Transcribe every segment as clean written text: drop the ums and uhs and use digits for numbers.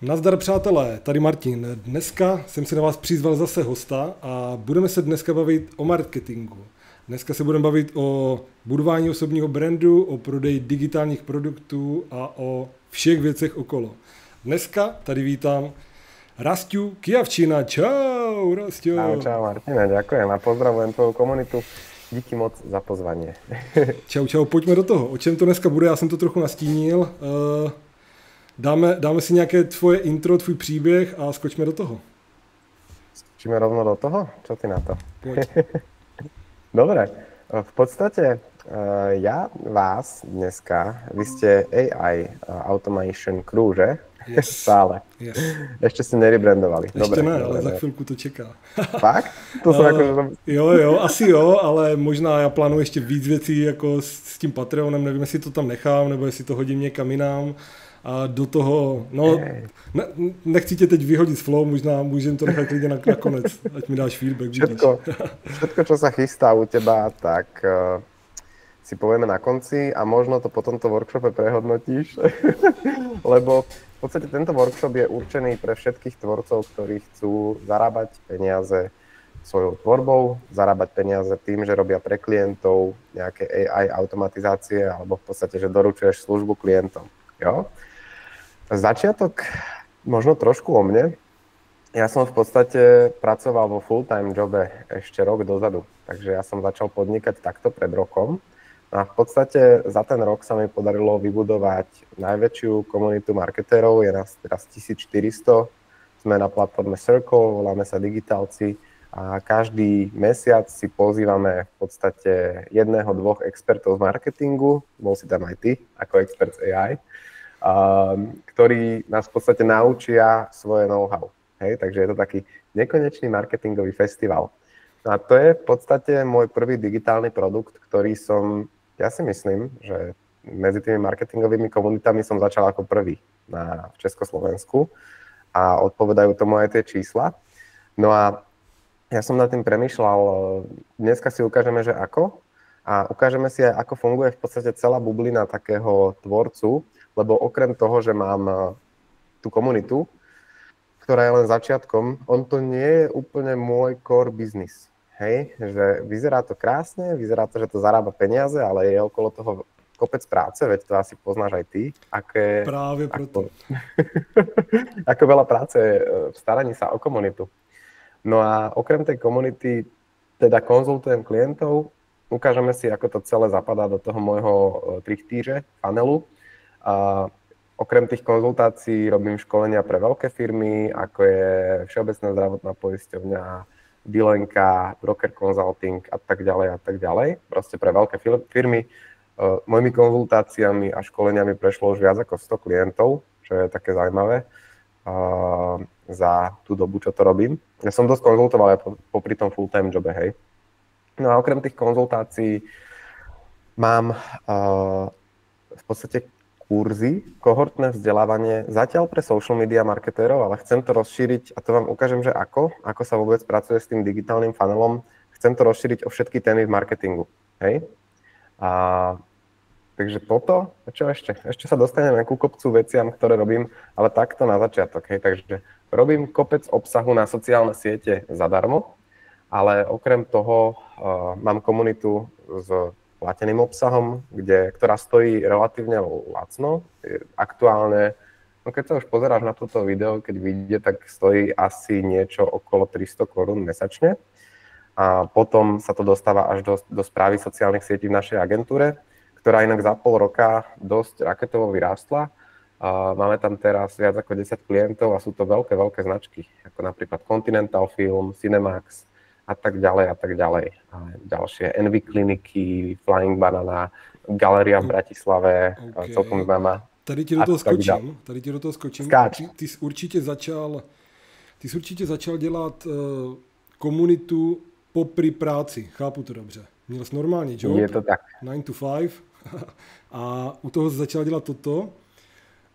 Nazdar přátelé, tady Martin. Dneska jsem si na vás přizval zase hosta a budeme se dneska bavit o marketingu. Dneska se budeme bavit o budování osobního brandu, o prodeji digitálních produktů a o všech věcech okolo. Dneska tady vítám Rastiu Kijavčina. Čau, Rastio. Čau Martina, ďakujem a pozdravujem tvoju komunitu. Díky moc za pozvanie. Čau, pojďme do toho. O čem to dneska bude? Já jsem to trochu nastínil. Dáme si nějaké tvoje intro, tvůj příběh a skočme do toho. Skočíme rovno do toho? Čo ty na to? Pojď. Dobre, v podstate ja vás dneska, vy ste AI Automation Crew, že? Yes. Stále. Yes. Ešte ste nerebrandovali. Ještě ne, ale za chvilku to čeká. Fakt? To som Jo, asi jo, ale možná já plánuji ještě víc věcí jako s tím Patreonem, nevím, jestli to tam nechám, nebo jestli to hodím někam jinam. A do toho, nechci tě teď vyhodit z flow, možná můžeme to nechat klidně na konec, ať mi dáš feedback. Všetko, čo sa chystá u teba, tak si povieme na konci a možno to po tomto workshope prehodnotíš, lebo v podstate tento workshop je určený pre všetkých tvorcov, ktorí chcú zarábať peniaze svojou tvorbou, zarábať peniaze tým, že robia pre klientov nejaké AI automatizácie alebo v podstate, že doručuješ službu klientom. Jo? Začiatok možno trošku o mne. Ja som v podstate pracoval vo full-time jobe ešte rok dozadu, takže ja som začal podnikať takto pred rokom. A v podstate za ten rok sa mi podarilo vybudovať najväčšiu komunitu marketérov, je nás teraz 1400, sme na platforme Circle, voláme sa Digitálci a každý mesiac si pozývame v podstate jedného, dvoch expertov z marketingu, bol si tam aj ty ako expert z AI, ktorí nás v podstate naučia svoje know-how. Hej? Takže je to taký nekonečný marketingový festival. No a to je v podstate môj prvý digitálny produkt, ktorý som, ja si myslím, že medzi tými marketingovými komunitami som začal ako prvý v Československu a odpovedajú tomu aj tie čísla. No a ja som nad tým premýšľal, dneska si ukážeme, že ako a ukážeme si aj, ako funguje v podstate celá bublina takého tvorcu, lebo okrem toho, že mám tú komunitu, ktorá je len začiatkom, on to nie je úplne môj core business. Hej, že vyzerá to krásne, vyzerá to, že to zarába peniaze, ale je okolo toho kopec práce, veď to asi poznáš aj ty. Práve preto. Ako veľa práce v staraní sa o komunitu. No a okrem tej komunity teda konzultujem klientov, ukážeme si, ako to celé zapadá do toho môjho trichtýře, panelu. A okrem tých konzultácií robím školenia pre veľké firmy, ako je Všeobecná zdravotná poisťovňa, Bilenka, Broker Consulting a tak ďalej. Proste pre veľké firmy. Mojimi konzultáciami a školeniami prešlo už viac ako 100 klientov, čo je také zaujímavé za tú dobu, čo to robím. Ja som dosť konzultoval aj popri tom full-time jobe, hej. No a okrem tých konzultácií mám v podstate kurzy, kohortné vzdelávanie, zatiaľ pre social media marketérov, ale chcem to rozšíriť a to vám ukážem, že ako sa vôbec pracuje s tým digitálnym funnelom. Chcem to rozšíriť o všetky témy v marketingu. Hej? Takže toto, a čo ešte? Ešte sa dostaneme ku kopcu veciam, ktoré robím, ale takto na začiatok. Hej? Takže robím kopec obsahu na sociálne siete zadarmo, ale okrem toho mám komunitu s plateným obsahom, ktorá stojí relatívne lacno. Aktuálne, keď sa už pozeráš na toto video, keď vyjde, tak stojí asi niečo okolo 300 korún mesačne. A potom sa to dostáva až do správy sociálnych sietí v našej agentúre, ktorá inak za pol roka dosť raketovo vyrástla. Máme tam teraz viac ako 10 klientov a sú to veľké značky, ako napríklad Continental Film, Cinemax, a tak ďalej. A ďalšie Envy kliniky, Flying Banana, Galeria v Bratislave, celkom známa. Tady ti do toho skočím. Ty jsi určitě začal dělat komunitu popri práci, chápu to dobře. Měl jsi normální job, je to tak. 9 to 5 a u toho jsi začal dělat toto.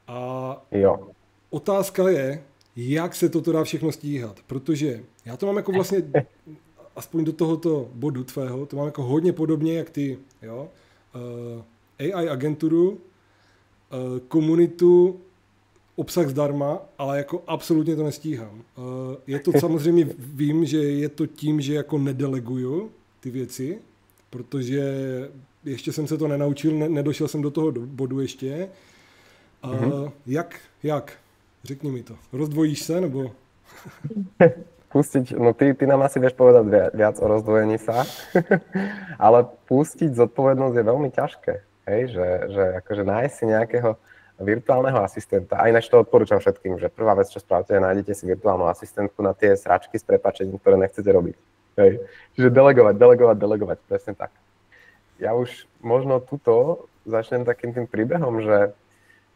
A jo. Otázka je, jak se toto dá všechno stíhat, protože já to mám jako vlastně, aspoň do tohoto bodu tvého, to mám jako hodně podobně jak ty, jo. AI agenturu, komunitu obsah zdarma, ale jako absolutně to nestíhám. Je to samozřejmě, vím, že je to tím, že jako nedeleguju ty věci, protože ještě jsem se to nenaučil, nedošel jsem do toho bodu ještě. Jak? Řekni mi to. Rozdvojíš se, nebo... Pustiť, no ty nám asi vieš povedať viac o rozdvojení sa, ale pustiť zodpovednosť je veľmi ťažké, hej? Že akože nájsť si nejakého virtuálneho asistenta, a ináč to odporúčam všetkým, že prvá vec, čo spravte, nájdete si virtuálnu asistentku na tie sračky s prepáčením, ktoré nechcete robiť. Hej? Čiže delegovať, presne tak. Ja už možno tuto začnem takým tým príbehom,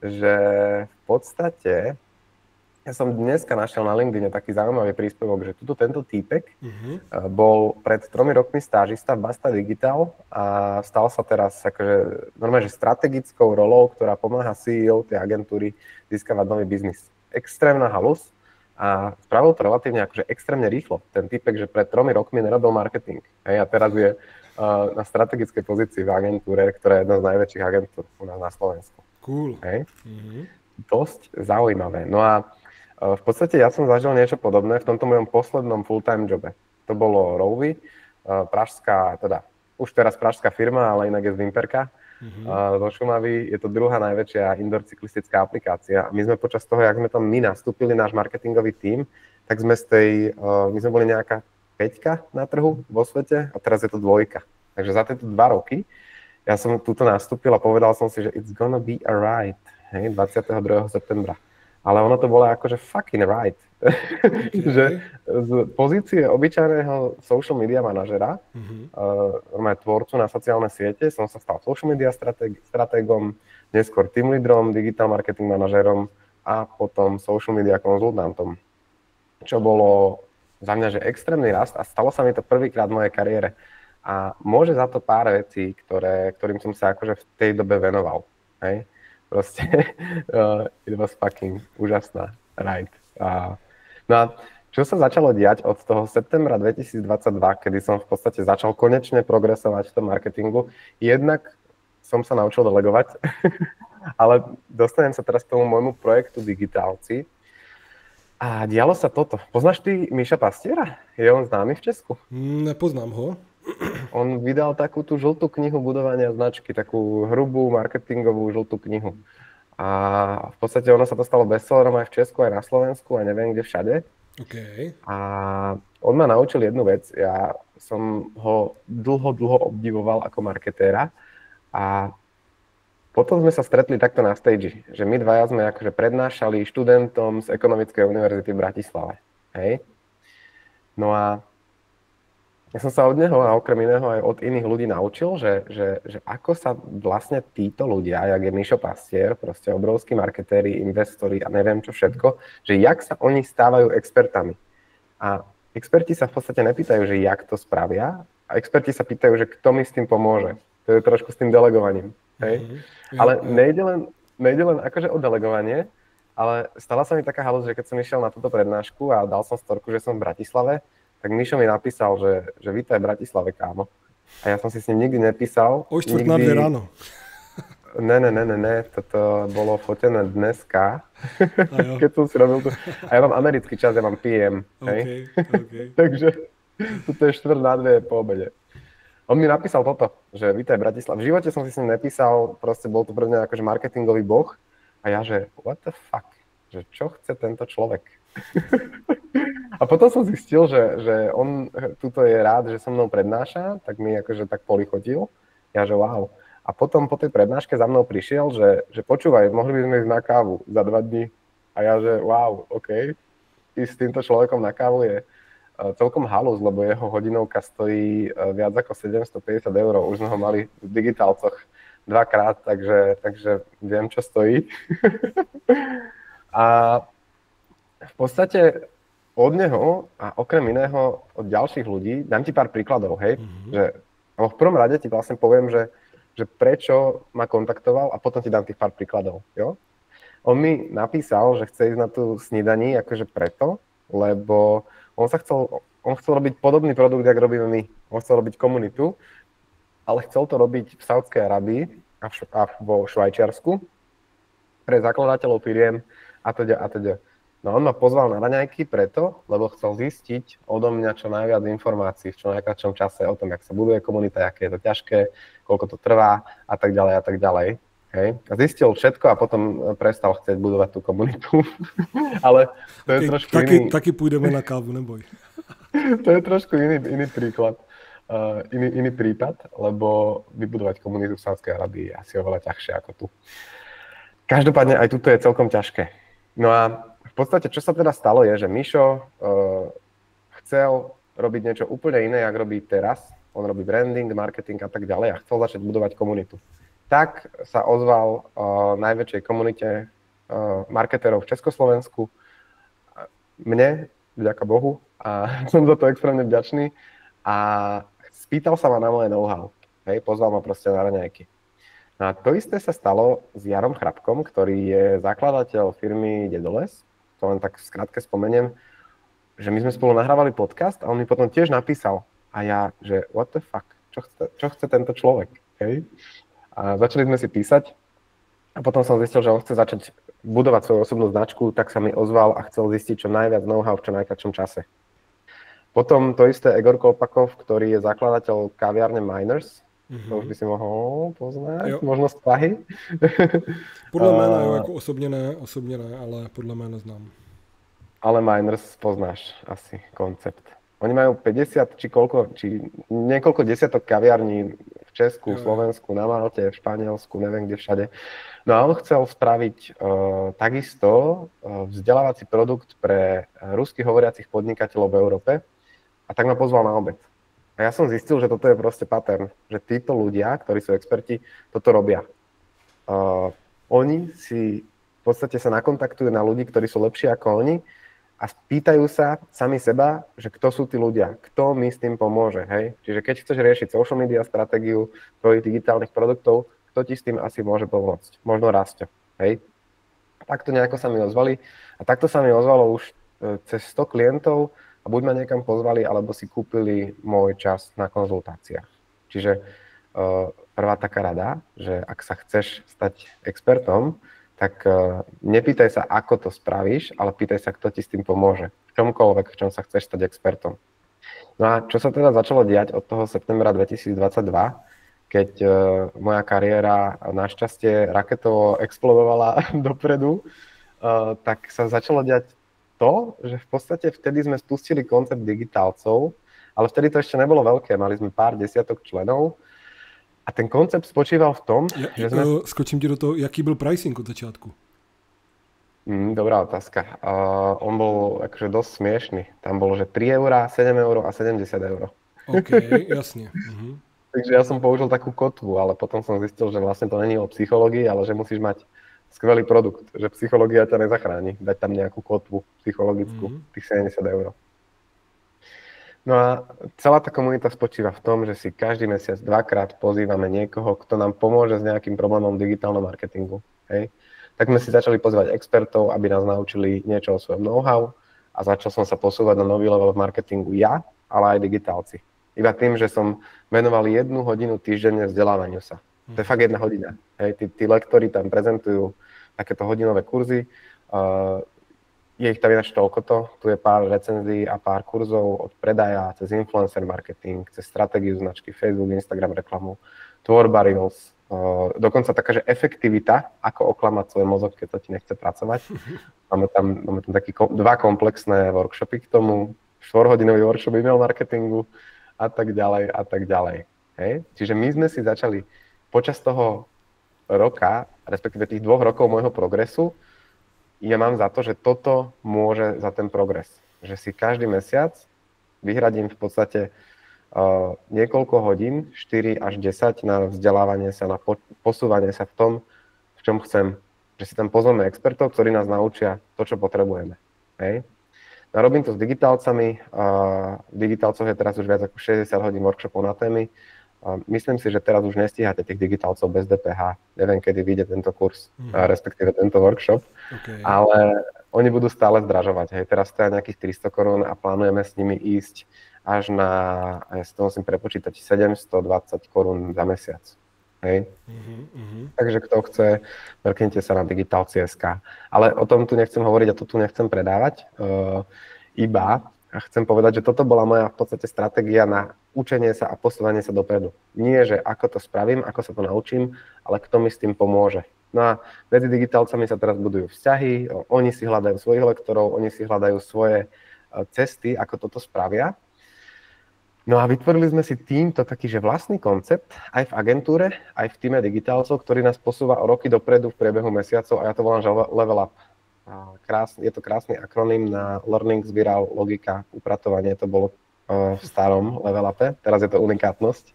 že v podstate ja som dneska našiel na LinkedIne taký zaujímavý príspevok, že tento týpek bol pred 3 rokmi stážista v Basta Digital a stal sa teraz akože normálne, že strategickou rolou, ktorá pomáha CEO tej agentúry získavať nový biznis. Extrémna halus a spravil to relatívne akože extrémne rýchlo. Ten týpek, že pred 3 rokmi nerobil marketing. Hej, a teraz je na strategickej pozícii v agentúre, ktorá je jedna z najväčších agentúr u nás na Slovensku. Cool. Hej. Dosť zaujímavé. No a v podstate ja som zažil niečo podobné v tomto mojom poslednom full-time jobe. To bolo Rouvy, pražská, teda už teraz pražská firma, ale inak je z Vimperka, zo Šumavy. Je to druhá najväčšia indoor cyklistická aplikácia. A my sme počas toho, jak sme tam my nastúpili, náš marketingový tím, tak sme my sme boli nejaká 5 na trhu vo svete a teraz je to 2. Takže za tieto 2 roky ja som tuto nastúpil a povedal som si, že it's gonna be a ride, hej, 22. septembra. Ale ono to bolo akože fucking right. Že z pozície obyčajného social media manažera, tvorcu na sociálne siete, som sa stal social media stratégom, neskôr team leaderom, digital marketing manažerom a potom social media konzultantom. Čo bolo za mňa, že extrémny rast a stalo sa mi to prvýkrát v mojej kariére. A môže za to pár vecí, ktorým som sa akože v tej dobe venoval. Hej? Proste, it was fucking úžasná ride. No a čo sa začalo diať od toho septembra 2022, kedy som v podstate začal konečne progresovať v tom marketingu, jednak som sa naučil delegovať, ale dostanem sa teraz k tomu môjmu projektu Digitálci a dialo sa toto. Poznáš ty Miša Pastiera? Je on známy v Česku? Nepoznám ho. On vydal takú tú žltú knihu budovania značky, takú hrubú marketingovú žltú knihu. A v podstate ono sa to stalo bestsellerom aj v Česku, aj na Slovensku, a neviem kde všade. Okay. A on ma naučil jednu vec. Ja som ho dlho obdivoval ako marketéra a potom sme sa stretli takto na stage, že my dvaja sme akože prednášali študentom z Ekonomickej univerzity v Bratislave. Hej? No a ja som sa od neho a okrem iného aj od iných ľudí naučil, že ako sa vlastne títo ľudia, jak je Mišo Pastier, proste obrovskí marketéri, investori a neviem čo všetko, že jak sa oni stávajú expertami. A experti sa v podstate nepýtajú, že jak to spravia, a experti sa pýtajú, že kto mi s tým pomôže. To je trošku s tým delegovaním. Hej? Ale nejde len akože o delegovanie, ale stala sa mi taká halus, že keď som išiel na túto prednášku a dal som storku, že som v Bratislave, tak Mišo mi napísal, že vítaj v Bratislave, kámo. A ja som si s ním nikdy nepísal. O 4:45 ráno. Ne, toto bolo fotené dneska, keď som si robil tu. A ja mám americký čas, ja mám PM. Okay. Takže toto je 1:45 po obede. On mi napísal toto, že vítaj v Bratislave. V živote som si s ním nepísal, proste bol to pre mňa akože marketingový boh. A ja, že what the fuck, že čo chce tento človek? A potom som zistil, že on tuto je rád, že so mnou prednáša, tak mi akože tak polichotil. Ja, že wow. A potom po tej prednáške za mnou prišiel, že počúvaj, mohli by sme ísť na kávu za 2 dní. A ja, že wow, OK. Ísť s týmto človekom na kávu je celkom halus, lebo jeho hodinovka stojí viac ako 750 €. Už sme ho mali v Digitálcoch 2-krát, takže viem, čo stojí. A v podstate od neho a okrem iného od ďalších ľudí, dám ti pár príkladov, hej, že v prvom rade ti vlastne poviem, že prečo ma kontaktoval a potom ti dám tých pár príkladov, jo. On mi napísal, že chce ísť na tú snídaní akože preto, lebo on chcel robiť podobný produkt, jak robíme my. On chcel robiť komunitu, ale chcel to robiť v Saudskej Arabii a vo Švajčiarsku pre zakladateľov firiem a teda, a teda. No on ma pozval na raňajky preto, lebo chcel zistiť odo mňa čo najviac informácií v čo najkratšom čase o tom, jak sa buduje komunita, aké je to ťažké, koľko to trvá a tak ďalej a tak ďalej. Hej. A zistil všetko a potom prestal chcieť budovať tú komunitu. Ale to je trošku iný... Taky pôjdeme na kávu, neboj. To je trošku iný príklad, iný prípad, lebo vybudovať komunitu v Sádskej Arabii je asi oveľa ťažšie ako tu. Každopádne aj tuto je celkom ťažké. No a v podstate, čo sa teda stalo, je, že Mišo chcel robiť niečo úplne iné, jak robí teraz. On robí branding, marketing a tak ďalej a chcel začať budovať komunitu. Tak sa ozval najväčšej komunite marketérov v Československu, mne, vďaka Bohu, a som za to extrémne vďačný. A spýtal sa ma na moje know-how. Hej, pozval ma proste na raňajky. No a to isté sa stalo s Jarom Chrapkom, ktorý je zakladateľ firmy Dedoles. To len tak skrátke spomeniem, že my sme spolu nahrávali podcast a on mi potom tiež napísal. A ja, že what the fuck, čo chce tento človek? Hej? A začali sme si písať a potom som zistil, že on chce začať budovať svoju osobnú značku, tak sa mi ozval a chcel zistiť čo najviac know-how v čo najkratšom čase. Potom to isté Egor Kolpakov, ktorý je zakladateľ kaviárne Miners. To už by si mohol poznať, možno z Prahy. Podle jména, jo, jako osobně ne, ale podle jména znám. Ale Miners poznáš asi koncept. Oni majú 50 či niekoľko desiatok kaviarní v Česku, Slovensku, na Malte, v Španielsku, neviem kde všade. No a on chcel spraviť takisto vzdelávací produkt pre rusky hovoriacich podnikateľov v Európe a tak ma pozval na obed. A ja som zistil, že toto je proste pattern, že títo ľudia, ktorí sú experti, toto robia. Oni si v podstate sa nakontaktujú na ľudí, ktorí sú lepší ako oni a spýtajú sa sami seba, že kto sú tí ľudia, kto mi s tým pomôže. Hej? Čiže keď chceš riešiť social media stratégiu tvojich digitálnych produktov, kto ti s tým asi môže pomôcť? Možno Rasťo. Hej? Takto nejako sa mi ozvali a takto sa mi ozvalo už cez 100 klientov, a buď ma niekam pozvali, alebo si kúpili môj čas na konzultáciách. Čiže prvá taká rada, že ak sa chceš stať expertom, tak nepýtaj sa, ako to spravíš, ale pýtaj sa, kto ti s tým pomôže. V čomkoľvek, v čom sa chceš stať expertom. No a čo sa teda začalo diať od toho septembra 2022, keď moja kariéra našťastie raketovo explodovala dopredu, tak sa začalo diať to, že v podstate vtedy sme spustili koncept digitálcov, ale vtedy to ešte nebolo veľké, mali sme pár desiatok členov a ten koncept spočíval v tom, že sme... Skočím ti do toho, jaký byl pricing od začátku? Dobrá otázka. On bol akože dosť smiešný. Tam bolo, že 3 eurá, 7 eur a 70 eur. OK, jasne. Takže ja som použil takú kotvu, ale potom som zistil, že vlastne to není o psychológii, ale že musíš mať skvelý produkt, že psychológia ťa nezachráni. Dať tam nejakú kotvu psychologickú, tých 70 eur. No a celá tá komunita spočíva v tom, že si každý mesiac dvakrát pozývame niekoho, kto nám pomôže s nejakým problémom v digitálnom marketingu. Hej? Tak sme si začali pozývať expertov, aby nás naučili niečo o svojom know-how a začal som sa posúvať na nový level v marketingu ja, ale aj digitálci. Iba tým, že som venoval 1 hodinu týždenne vzdelávaniu sa. To je fakt 1 hodina. Hej? Tí lektori tam prezentujú takéto hodinové kurzy. Je ich tam ináč toľkoto. Tu je pár recenzií a pár kurzov od predaja cez influencer marketing, cez stratégiu značky, Facebook, Instagram reklamu, tvorba Reels. Dokonca taká, že efektivita, ako oklamať svoj mozog, keď sa ti nechce pracovať. Máme tam taký 2 komplexné workshopy k tomu, 4-hodinový workshop email marketingu a tak ďalej a tak ďalej. Hej? Čiže my sme si začali počas toho roka, respektíve tých 2 rokov môjho progresu, ja mám za to, že toto môže za ten progres. Že si každý mesiac vyhradím v podstate niekoľko hodín, 4 až 10 na vzdelávanie sa, na posúvanie sa v tom, v čom chcem. Že si tam pozveme expertov, ktorí nás naučia to, čo potrebujeme. Hej? No, robím to s digitálcami. V digitálcoch je teraz už viac ako 60 hodín workshopov na témy. Myslím si, že teraz už nestíhate tých digitálcov bez DPH. Neviem, kedy vyjde tento kurz, respektíve tento workshop, ale oni budú stále zdražovať. Hej. Teraz stoja nejakých 300 korún a plánujeme s nimi ísť až na, ja si to musím prepočítať, 720 korún za mesiac. Hej. Takže kto chce, mrknite sa na Digital.sk. Ale o tom tu nechcem hovoriť a to tu nechcem predávať. Iba chcem povedať, že toto bola moja v podstate stratégia na učenie sa a posúvanie sa dopredu. Nie, že ako to spravím, ako sa to naučím, ale kto mi s tým pomôže. No a medzi digitálcami sa teraz budujú vzťahy, oni si hľadajú svojich lektorov, oni si hľadajú svoje cesty, ako toto spravia. No a vytvorili sme si týmto taký, že vlastný koncept aj v agentúre, aj v týme digitálcov, ktorý nás posúva o roky dopredu v priebehu mesiacov a ja to volám, že Level Up. Je to krásny akroným na Learning, Spiral, Logika, upratovanie, to bolo v starom Level Upe, teraz je to unikátnosť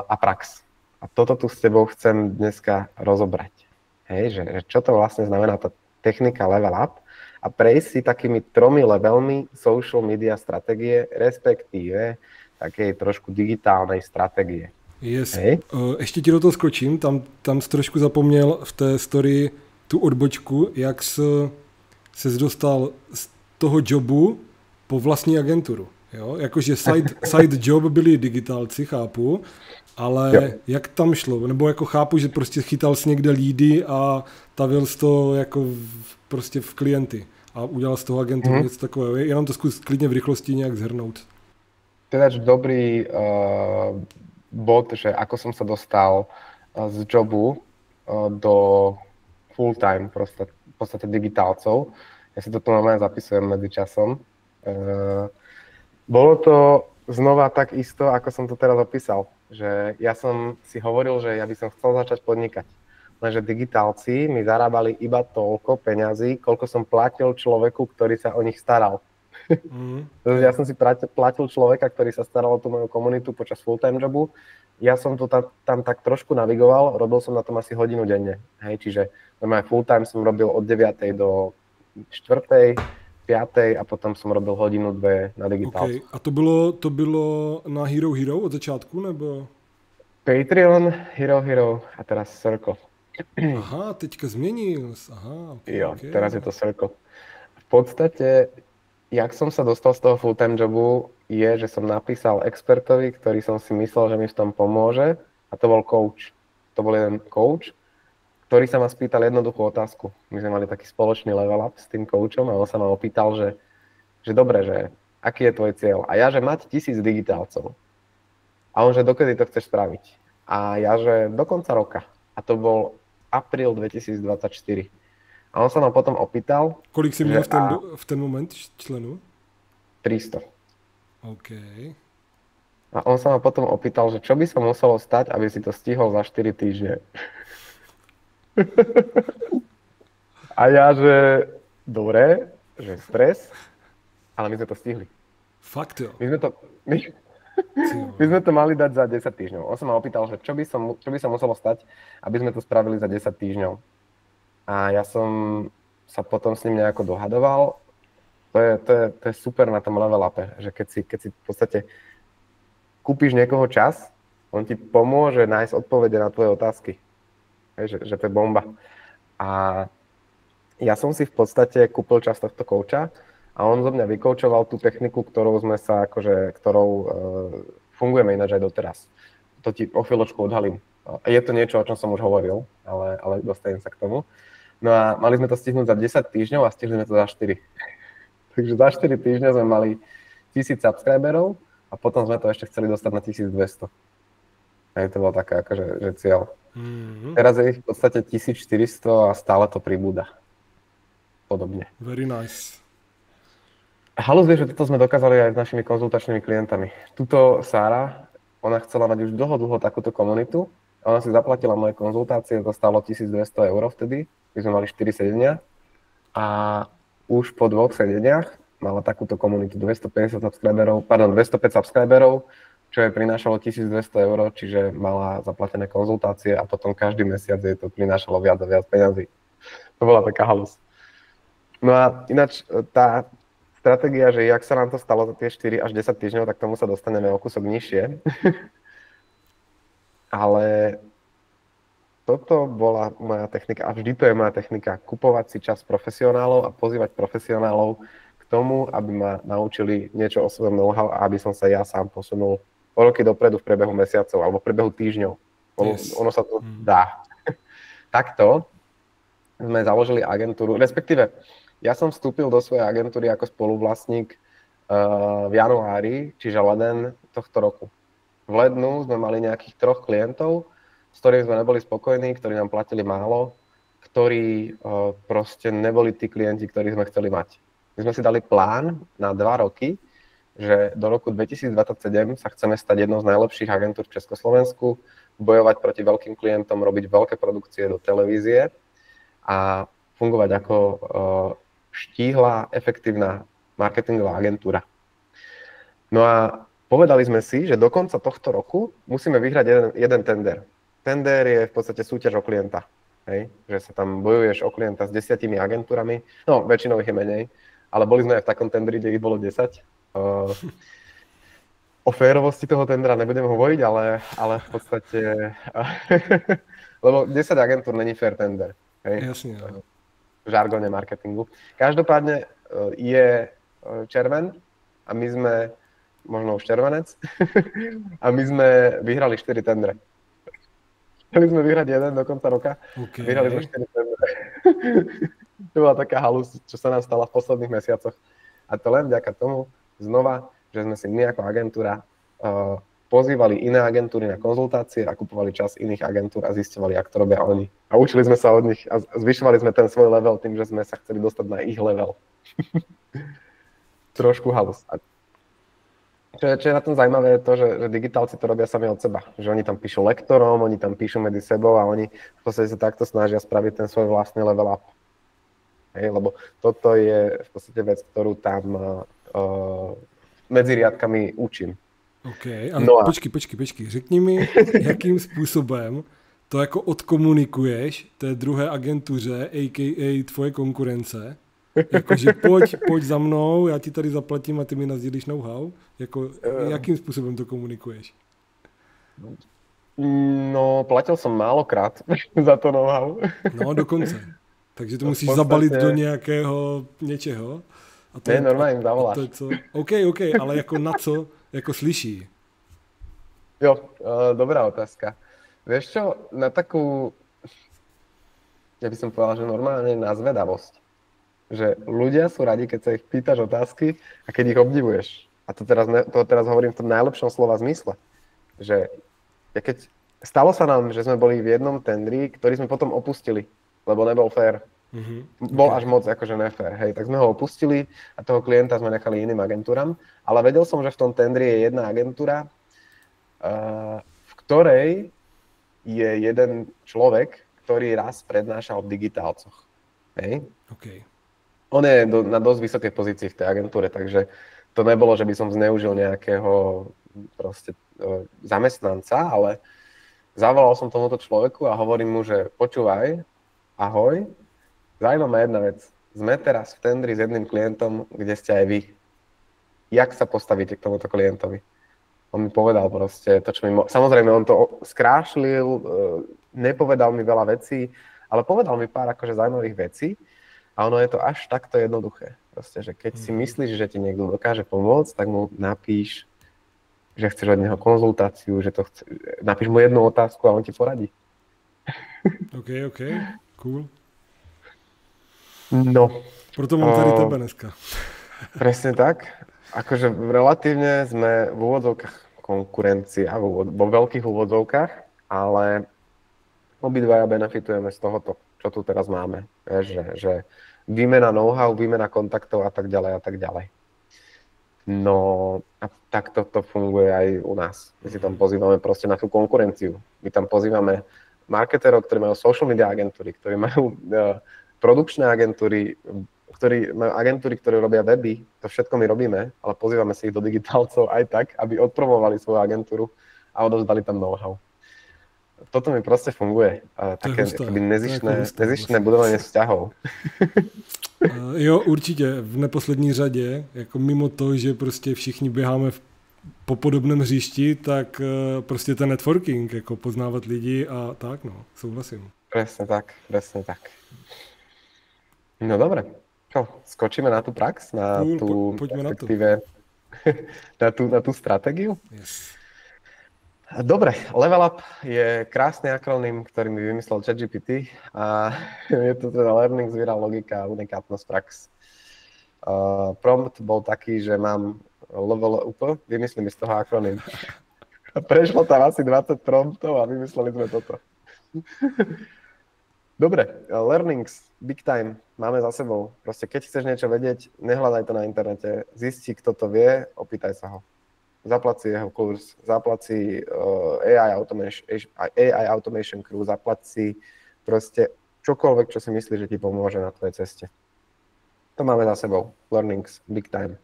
a prax. A toto tu s tebou chcem dneska rozobrať. Hej, že čo to vlastne znamená tá technika Level Up a prejsť si takými 3 levelmi social media stratégie, respektíve takej trošku digitálnej stratégie. Yes. Ještě ti do toho skočím, tam jsi trošku zapomněl v té story tu odbočku, jak ses dostal z toho jobu po vlastní agenturu. Jo? Jakože side job byli digitálci, chápu, ale jo. Jak tam šlo? Nebo jako chápu, že prostě chytal jsi někde lídy a tavil jsi to jako prostě v klienty a udělal z toho agenturu něco takového. Jenom to zkus klidně v rychlosti nějak zhrnout. To je dobrý bod, že ako som sa dostal z jobu do full-time v podstate digitálcov. Ja si to tu normálne zapisujem medzi časom. Bolo to znova tak isto, ako som to teraz opísal, že ja som si hovoril, že ja by som chcel začať podnikať. Lenže digitálci mi zarábali iba toľko peňazí, koľko som platil človeku, ktorý sa o nich staral. Ja som si platil človeka, ktorý sa staral o tú moju komunitu počas full-time jobu. Ja som to tam tak trošku navigoval, robil som na tom asi hodinu denne. Hej, čiže full-time som robil od 9. do 4. 5. a potom som robil hodinu, 2 na digitálcu. Okay. A to bylo na Hero Hero od začátku, nebo? Patreon, Hero a teraz Circle. Aha, teďka změnil. Aha, okay. Teraz je to Circle. V podstate, jak som sa dostal z toho full-time jobu, je, že som napísal expertovi, ktorý som si myslel, že mi v tom pomôže, a to bol coach. To bol jeden coach, ktorý sa ma spýtal jednoduchú otázku. My sme mali taký spoločný level up s tým coachom a on sa ma opýtal, že dobre, že aký je tvoj cieľ? A ja, že mať 1000 digitálcov. A on, že dokedy to chceš spraviť? A ja, že do konca roka. A to bol apríl 2024. A on sa ma potom opýtal... Kolik si měl v ten moment členů? 300. OK. A on sa ma potom opýtal, že čo by sa muselo stať, aby si to stihol za 4 týždne. A ja, že dobre, že stres, ale my sme to stihli. Fakt jo? My sme to mali dať za 10 týždňov. On sa ma opýtal, že čo by sa muselo stať, aby sme to spravili za 10 týždňov. A ja som sa potom s ním nejako dohadoval. To je super na tom level upe, že keď si v podstate kúpiš niekoho čas, on ti pomôže nájsť odpovede na tvoje otázky. Že to je bomba. A ja som si v podstate kúpil čas tohto kouča a on zo mňa vykoučoval tú techniku, ktorou fungujeme ináč aj doteraz. To ti o chvíľočku odhalím. Je to niečo, o čom som už hovoril, ale dostanem sa k tomu. No a mali sme to stihnúť za 10 týždňov a stihli sme to za 4. Takže za 4 týždne sme mali 1000 subscriberov a potom sme to ešte chceli dostať na 1200. Hej, to bolo také akože že cieľ. Teraz je ich v podstate 1400 a stále to pribúda. Podobne. Very nice. Halus vie, že toto sme dokázali aj s našimi konzultačnými klientami. Tuto Sára, ona chcela mať už dlho takúto komunitu. Ona si zaplatila moje konzultácie, to stálo 1200 € vtedy. My sme mali 4 sedenia a už po 2 sedeniach mala takúto komunitu 205 subscriberov, čo jej prinášalo 1200 €, čiže mala zaplatené konzultácie a potom každý mesiac jej to prinášalo viac a viac peňazí. To bola taká halus. No a ináč tá stratégia, že jak sa nám to stalo za tie 4 až 10 týždňov, tak tomu sa dostaneme o kúsok nižšie. Ale toto bola moja technika a vždy to je moja technika. Kupovať si čas profesionálov a pozývať profesionálov k tomu, aby ma naučili niečo o svojom know-how a aby som sa ja sám posunul o roky dopredu v priebehu mesiacov alebo v priebehu týždňov. Ono sa to dá. Takto sme založili agentúru, respektíve ja som vstúpil do svojej agentúry ako spoluvlastník v januári, čiže leden tohto roku. V lednu sme mali nejakých 3 klientov, s ktorými sme neboli spokojní, ktorí nám platili málo, ktorí proste neboli tí klienti, ktorých sme chceli mať. My sme si dali plán na 2 roky, že do roku 2027 sa chceme stať jednou z najlepších agentúr v Československu, bojovať proti veľkým klientom, robiť veľké produkcie do televízie a fungovať ako štíhla, efektívna marketingová agentúra. No a povedali sme si, že do konca tohto roku musíme vyhrať jeden tender. Tender je v podstate súťaž o klienta. Hej? Že sa tam bojuješ o klienta s 10 agentúrami, no väčšinou ich je menej, ale boli sme aj v takom tendri, kde ich bolo 10. O férovosti toho tendra nebudem hovoriť, ale v podstate, lebo 10 agentúr není fair tender. Hej? Jasne. V žargone marketingu. Každopádne je červen a my sme, možno už červenec, a my sme vyhrali 4 tendre. Chceli sme vyhrať jeden do konca roka, vyhrali sme 4 tendre. To bola taká halus, čo sa nám stala v posledných mesiacoch. A to len vďaka tomu, znova, že sme si my ako agentúra pozývali iné agentúry na konzultácie a kupovali čas iných agentúr a zisťovali, ako to robia oni. A učili sme sa od nich a zvyšovali sme ten svoj level tým, že sme sa chceli dostať na ich level. Trošku halus. Čo je na tom zaujímavé, je to, že digitálci to robia sami od seba. Že oni tam píšu lektorom, oni tam píšu medzi sebou a oni v podstate sa takto snažia spraviť ten svoj vlastný level up. Hej, lebo toto je v podstate vec, ktorú tam medzi riadkami učím. OK, ale no počkej, řekni mi, jakým způsobem to jako odkomunikuješ té druhé agentuře, a.k.a. tvoje konkurence, jakože pojď za mnou, já ti tady zaplatím a ty mi nasdílíš know-how, jako, jakým způsobem to komunikuješ? No, platil som málokrát za to know-how. No, dokonce. Takže to musíš zabalit do nějakého něčeho. A to je normálně zavoláš. OK, ale jako na co? Jako slyší. Jo, dobrá otázka. Vieš čo, na takú, ja by som povedal, že normálne na zvedavosť. Že ľudia sú radi, keď sa ich pýtaš otázky a keď ich obdivuješ. A to teraz hovorím v tom najlepšom slova zmysle. Že keď stalo sa nám, že sme boli v jednom tendri, ktorý sme potom opustili, lebo nebol fér. Bol až moc akože nefér, hej, tak sme ho opustili a toho klienta sme nechali iným agentúram, ale vedel som, že v tom tendri je jedna agentúra, v ktorej je jeden človek, ktorý raz prednášal v digitálcoch, hej. Okay. On je na dosť vysokej pozícii v tej agentúre, takže to nebolo, že by som zneužil nejakého proste zamestnanca, ale zavolal som tomuto človeku a hovorím mu, že počúvaj, ahoj, zaujímavá jedna vec. Sme teraz v tendri s jedným klientom, kde ste aj vy. Jak sa postavíte k tomuto klientovi? On mi povedal proste to, čo mi... Samozrejme, on to skrášlil, nepovedal mi veľa vecí, ale povedal mi pár akože zaujímavých vecí a ono je to až takto jednoduché. Proste, že keď si myslíš, že ti niekto dokáže pomôcť, tak mu napíš, že chceš od neho konzultáciu, že to napíš mu jednu otázku a on ti poradí. OK, cool. No. Proto mám tady tebe dneska. Presne tak. Akože relatívne sme v úvodzovkách konkurencia, vo veľkých úvodzovkách, ale obidvaja benefitujeme z tohoto, čo tu teraz máme. Že výmena know-how, výmena kontaktov a tak ďalej. No a takto to funguje aj u nás. My si tam pozývame proste na tú konkurenciu. My tam pozývame marketerov, ktorí majú social media agentúry, ktorí majú produkčné agentúry, ktorí majú agentúry, ktoré robia weby, to všetko my robíme, ale pozývame si ich do digitálcov aj tak, aby odpromovali svoju agentúru a odovzdali tam know-how. Toto mi proste funguje. Také nezištné budovanie vzťahov. Jo, určitě. V neposlední řadě, jako mimo to, že prostě všichni běháme po podobném hřišti, tak prostě ten networking, jako poznávat lidi a tak, no, souhlasím. Presne tak. No dobre, čo, skočíme na tú prax, na tú, respektíve na tú stratégiu? Yes. Dobre, Level Up je krásny akronym, ktorý mi vymyslel ChatGPT a je to teda Learning, Viral, Logika, Unikátnosť, Prax. Prompt bol taký, že mám Level Up, vymyslím z toho akronym. Prešlo tam asi 20 promptov a vymysleli sme toto. Dobre, learnings, big time, máme za sebou. Proste keď chceš niečo vedieť, nehľadaj to na internete, zisti, kto to vie, opýtaj sa ho. Zaplať si jeho kurz, zaplať si AI Automation Crew, zaplať si proste čokoľvek, čo si myslíš, že ti pomôže na tvojej ceste. To máme za sebou, learnings, big time.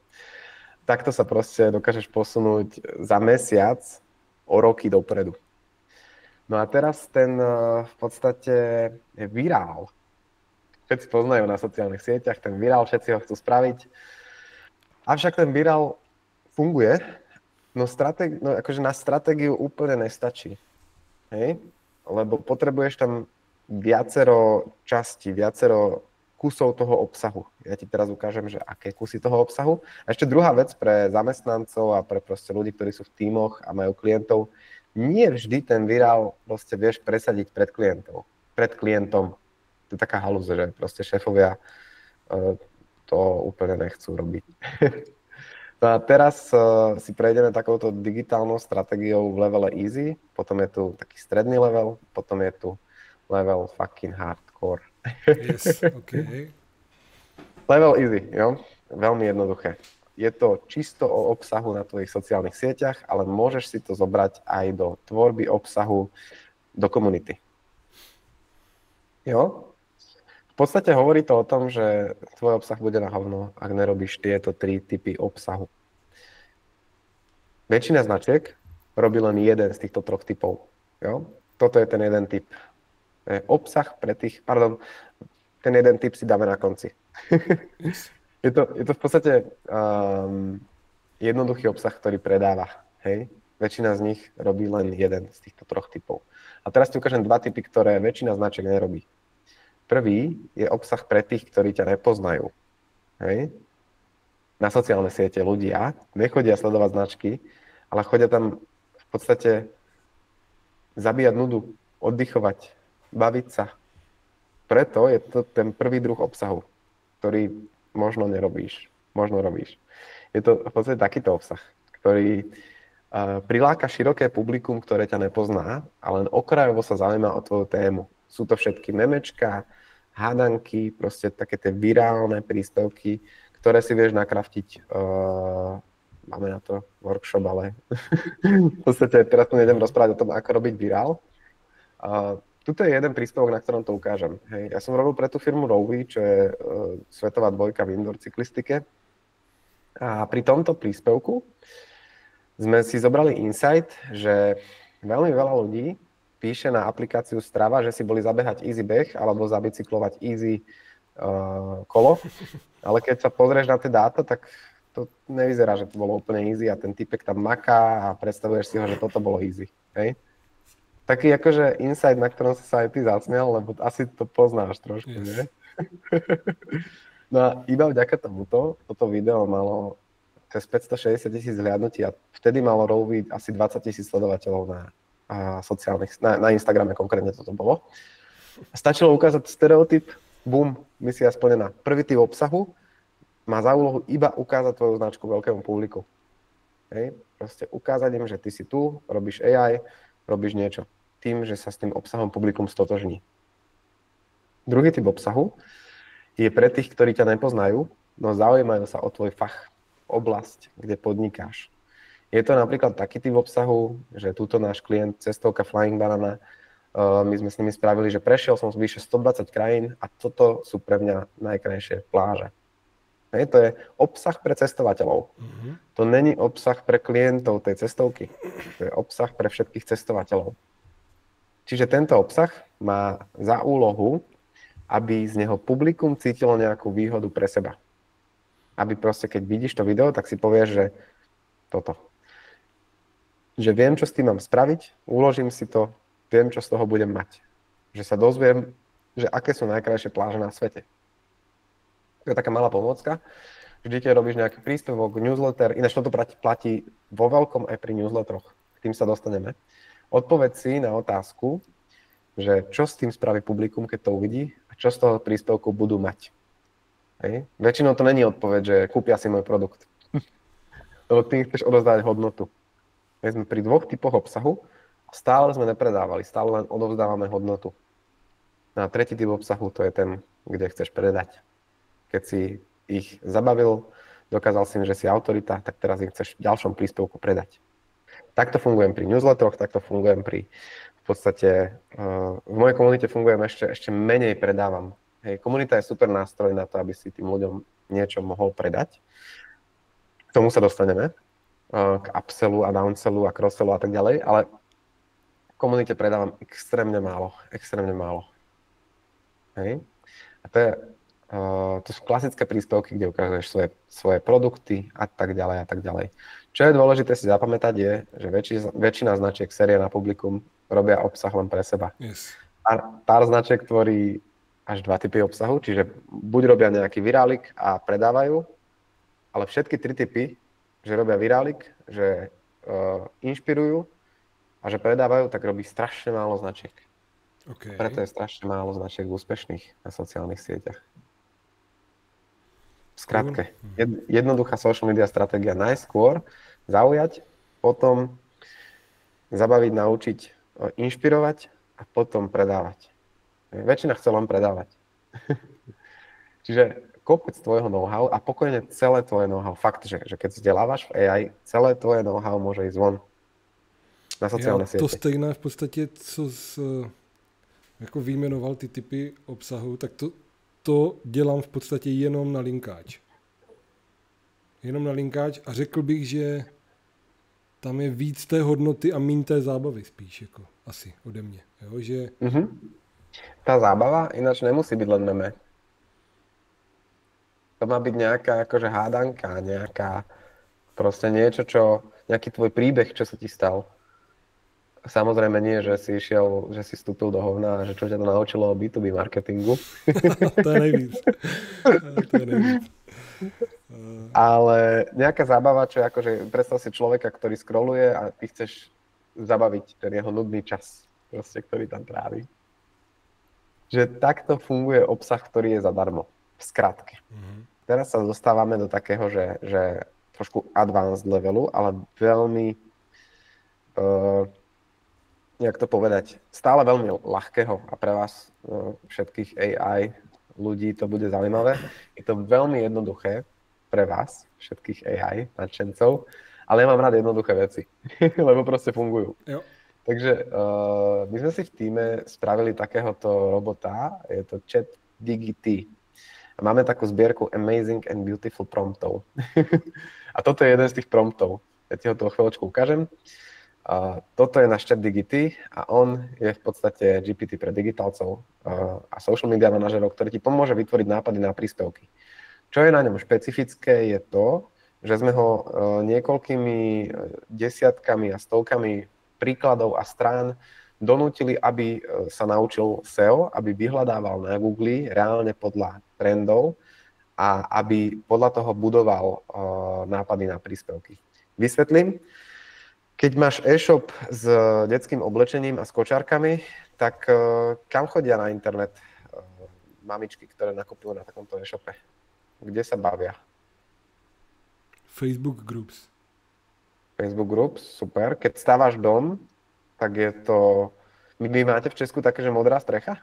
Takto sa proste dokážeš posunúť za mesiac o roky dopredu. No a teraz ten v podstate je virál. Všetci poznajú na sociálnych sieťach, ten virál, všetci ho chcú spraviť. Avšak ten virál funguje, no akože na stratégiu úplne nestačí. Hej? Lebo potrebuješ tam viacero častí, viacero kusov toho obsahu. Ja ti teraz ukážem, že aké kusy toho obsahu. A ešte druhá vec pre zamestnancov a pre proste ľudí, ktorí sú v tímoch a majú klientov, nie vždy ten virál proste vieš presadiť pred klientom. To je taká halúza, že proste šéfovia to úplne nechcú robiť. No a teraz si prejdeme takouto digitálnou stratégiou v levele easy, potom je tu taký stredný level, potom je tu level fucking hardcore. Yes, okay. Level easy, jo? Veľmi jednoduché. Je to čisto o obsahu na tvojich sociálnych sieťach, ale môžeš si to zobrať aj do tvorby obsahu do komunity. Jo? V podstate hovorí to o tom, že tvoj obsah bude na hovno, ak nerobíš tieto 3 typy obsahu. Väčšina značiek robí len jeden z týchto 3 typov. Jo? Toto je ten jeden typ. Obsah pre tých, ten jeden typ si dáme na konci. Je to v podstate jednoduchý obsah, ktorý predáva. Hej? Väčšina z nich robí len jeden z týchto 3 typov. A teraz ti ukážem 2 typy, ktoré väčšina značiek nerobí. Prvý je obsah pre tých, ktorí ťa nepoznajú. Hej? Na sociálne siete ľudia nechodia sledovať značky, ale chodia tam v podstate zabíjať nudu, oddychovať, baviť sa. Preto je to ten prvý druh obsahu, ktorý možno nerobíš, možno robíš. Je to v podstate takýto obsah, ktorý priláka široké publikum, ktoré ťa nepozná, ale len okrajovo sa zaujíma o tvoju tému. Sú to všetky memečka, hádanky, proste také tie virálne príspevky, ktoré si vieš nakraftiť. Máme na to workshop, ale v podstate teraz tu nejdem rozprávať o tom, ako robiť virál. Tuto je jeden príspevok, na ktorom to ukážem. Hej. Ja som robil pre tú firmu Rovi, čo je svetová dvojka v indoor cyklistike. A pri tomto príspevku sme si zobrali insight, že veľmi veľa ľudí píše na aplikáciu Strava, že si boli zabehať easy beh alebo zabicyklovať easy kolo, ale keď sa pozrieš na tie dáta, tak to nevyzerá, že to bolo úplne easy a ten typek tam maká a predstavuješ si ho, že toto bolo easy. Hej? Taký akože insight, na ktorom sa aj ty zasmial, lebo asi to poznáš trošku, yes. Nie? No a iba vďaka tomuto, toto video malo cez 560 000 zhliadnutí a vtedy malo Rovi asi 20 000 sledovateľov na Instagrame konkrétne toto bolo. Stačilo ukázať stereotyp, bum, misia splnená. Prvý typ obsahu má za úlohu iba ukázať tvoju značku veľkému publiku. Hej? Proste ukázať im, že ty si tu, robíš AI, robíš niečo. Tým, že sa s tým obsahom publikum stotožní. Druhý typ obsahu je pre tých, ktorí ťa nepoznajú, no zaujímajú sa o tvoj fach, oblasť, kde podnikáš. Je to napríklad taký typ obsahu, že túto náš klient, cestovka Flying Banana, my sme s nimi spravili, že prešiel som vyše 120 krajín a toto sú pre mňa najkrajšie pláže. Hej, to je obsah pre cestovateľov. Mm-hmm. To není obsah pre klientov tej cestovky. To je obsah pre všetkých cestovateľov. Čiže tento obsah má za úlohu, aby z neho publikum cítilo nejakú výhodu pre seba. Aby proste, keď vidíš to video, tak si povieš, že toto. Že viem, čo s tým mám spraviť, uložím si to, viem, čo z toho budem mať. Že sa dozviem, že aké sú najkrajšie pláže na svete. To je taká malá pomôcka. Vždy, keď robíš nejaký príspevok, newsletter, ináč toto platí vo veľkom aj pri newsletteroch. K tým sa dostaneme. Odpoveď si na otázku, že čo s tým spraví publikum, keď to uvidí a čo z toho príspevku budú mať. Hej. Väčšinou to není odpoveď, že kúpia si môj produkt. Lebo ty chceš odozdávať hodnotu. My sme pri 2 typoch obsahu a stále sme nepredávali, stále len odovzdávame hodnotu. No a tretí typ obsahu to je ten, kde chceš predať. Keď si ich zabavil, dokázal si im, že si autorita, tak teraz im chceš v ďalšom príspevku predať. Takto fungujem pri newsletteroch, takto fungujem v podstate, v mojej komunite fungujem ešte menej predávam. Hej, komunita je super nástroj na to, aby si tým ľuďom niečo mohol predať. K tomu sa dostaneme, k upsellu a downsellu a crosssellu a tak ďalej, ale v komunite predávam extrémne málo. Hej. A to sú klasické príspevky, kde ukazuješ svoje produkty a tak ďalej. Čo je dôležité si zapamätať je, že väčšina značiek série na publikum robia obsah len pre seba. Yes. Pár značiek tvorí až 2 typy obsahu, čiže buď robia nejaký virálik a predávajú, ale všetky 3 typy, že robia virálik, že inšpirujú a že predávajú, tak robí strašne málo značiek. Okay. Preto je strašne málo značiek úspešných na sociálnych sieťach. V skratke, jednoduchá social media stratégia najskôr zaujať, potom zabaviť, naučiť, inšpirovať a potom predávať. Väčšina chce len predávať. Čiže kopec tvojho know-how a pokojne celé tvoje know-how. Fakt, že keď vzdelávaš v AI, celé tvoje know-how môže ísť von na sociálne siete. To stejné v podstatě, co jako vyjmenoval ty typy obsahu, tak to dělám v podstatě jenom na linkáč. A řekl bych, že tam je víc té hodnoty a míň té zábavy spíš, jako asi ode mě. Jo, že... Tá zábava ináč nemusí byť len meme. To má byť nejaká akože hádanka, nejaká proste niečo, nejaký tvoj príbeh, čo sa ti stal. Samozrejme nie, že si išiel, že si vstúpil do hovna a že čo ťa to naučilo o B2B marketingu. To je nejvíc. Ale nejaká zábava, čo je akože, predstav si človeka, ktorý scrolluje a ty chceš zabaviť ten jeho nudný čas, proste, ktorý tam trávi. Že takto funguje obsah, ktorý je zadarmo. V skratke. Teraz sa dostávame do takého, že trošku advanced levelu, ale veľmi jak to povedať, stále veľmi ľahkého a pre vás všetkých AI ľudí to bude zaujímavé. Je to veľmi jednoduché pre vás, všetkých AI nadšencov, ale ja mám rád jednoduché veci, lebo proste fungujú. Jo. Takže my sme si v týme spravili takéhoto robota, je to ChatGPT. A máme takú zbierku Amazing and Beautiful promptov. A toto je jeden z tých promptov. Ja ti ho tu o chvíľočku ukážem. Toto je náš ChatGPT a on je v podstate GPT pre digitálcov a social media manažerov, ktorý ti pomôže vytvoriť nápady na príspevky. Čo je na ňom špecifické je to, že sme ho niekoľkými desiatkami a stovkami príkladov a strán donútili, aby sa naučil SEO, aby vyhľadával na Google reálne podľa trendov a aby podľa toho budoval nápady na príspevky. Vysvetlím. Keď máš e-shop s detským oblečením a s kočárkami, tak kam chodia na internet mamičky, ktoré nakupujú na takomto e-shope? Kde sa bavia? Facebook groups. Facebook groups, super. Keď stávaš dom, tak je to... Vy máte v Česku také, že modrá strecha?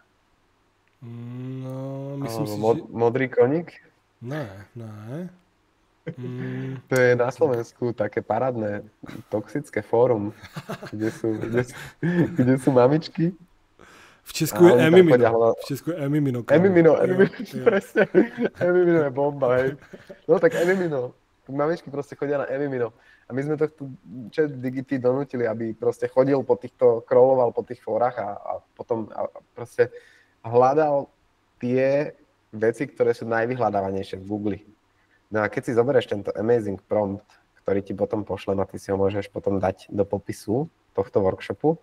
No, myslím si, že... Modrý koník? Ne. To je na Slovensku také parádne toxické fórum, kde sú mamičky. V Česku je Emimino. Emimino, presne. Emimino je bomba, hej. No tak Emimino. Mamičky proste chodia na Emimino. A my sme to ChatGPT donútili, aby proste chodil scrolloval po tých fórach a potom proste hľadal tie veci, ktoré sú najvyhľadávanejšie v Google. No a keď si zoberieš tento amazing prompt, ktorý ti potom pošlem a ty si ho môžeš potom dať do popisu tohto workshopu,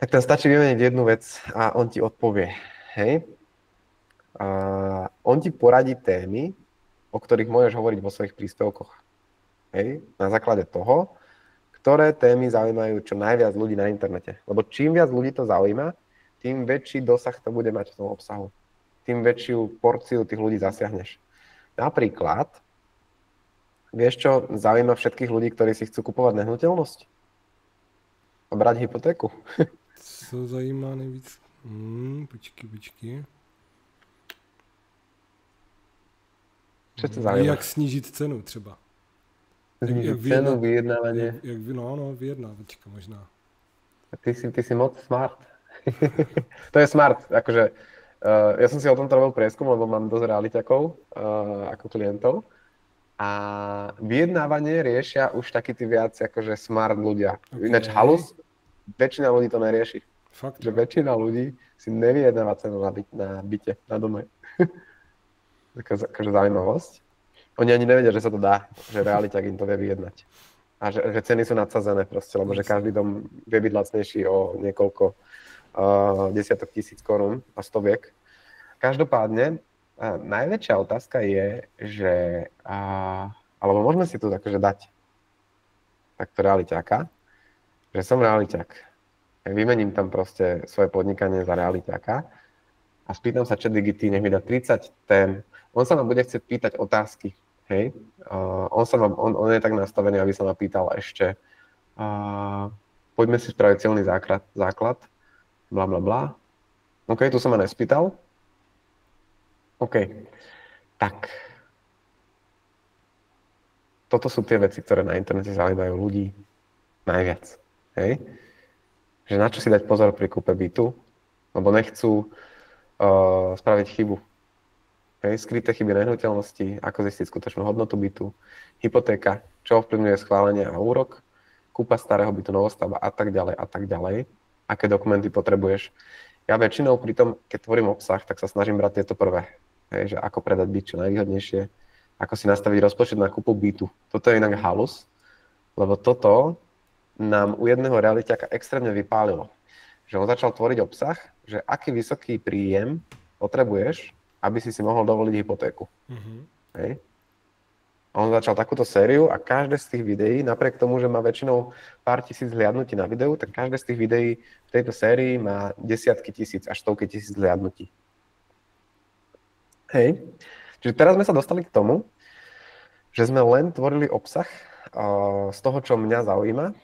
tak tam stačí vymeniť jednu vec a on ti odpovie. Hej? A on ti poradí témy, o ktorých môžeš hovoriť vo svojich príspevkoch. Hej? Na základe toho, ktoré témy zaujímajú čo najviac ľudí na internete. Lebo čím viac ľudí to zaujíma, tým väčší dosah to bude mať v tom obsahu. Tým väčšiu porciu tých ľudí zasiahneš. Napríklad, vieš čo zaujíma všetkých ľudí, ktorí si chcú kupovať nehnuteľnosť? A brať hypotéku? Co zajímá nejvíc? Počkej. Čo to zaujíma? Jak snížit cenu třeba. Cenu, vyjednávanie. No, vyjednávačka možná. Ty si moc smart. To je smart, akože ja som si o tomto robil prieskum, lebo mám dosť realiťakov ako klientov a vyjednávanie riešia už takí tí viac akože smart ľudia. Okay. Ináč halus, väčšina ľudí to nerieši. Fakt, že väčšina ľudí si nevyjednáva cenu na byte, na dome. Taká zaujímavosť. Oni ani nevedia, že sa to dá, že realiťak im to vie vyjednať. A že ceny sú nadsazené proste, lebo že každý dom vie byť lacnejší o niekoľko desiatok tisíc korún a stoviek. Každopádne, najväčšia otázka je, že alebo môžeme si tu takže dať takto realiťaka, že som realiťak. Vymením tam proste svoje podnikanie za realiťaka a spýtam sa ChatGPT, nech mi dá 30 tém. On sa ma bude chcieť pýtať otázky, hej? On je tak nastavený, aby sa ma pýtal ešte poďme si spraviť silný základ, bla bla bla. OK, tu sa ma nespýtal. OK, tak. Toto sú tie veci, ktoré na internete zaujímajú ľudí najviac, hej? Že na čo si dať pozor pri kúpe bytu, lebo nechcú spraviť chybu. Hej, skryté chyby nehnuteľnosti, ako zistiť skutočnú hodnotu bytu, hypotéka, čo ovplyvňuje schválenie a úrok, kúpa starého bytu, novostavba a tak ďalej, aké dokumenty potrebuješ. Ja väčšinou pri tom, keď tvorím obsah, tak sa snažím brať tieto prvé. Hej, že ako predať byt čo najvýhodnejšie, ako si nastaviť rozpočet na kúpu bytu. Toto je inak halus, lebo toto nám u jedného realiťaka extrémne vypálilo. Že on začal tvoriť obsah, že aký vysoký príjem potrebuješ, aby si mohol dovoliť hypotéku. Mm-hmm. Hej. A on začal takúto sériu a každé z tých videí, napriek tomu, že má väčšinou pár tisíc zhliadnutí na videu, tak každé z tých videí v tejto sérii má desiatky tisíc až stovky tisíc zhliadnutí. Hej. Čiže teraz sme sa dostali k tomu, že sme len tvorili obsah z toho, čo mňa zaujíma.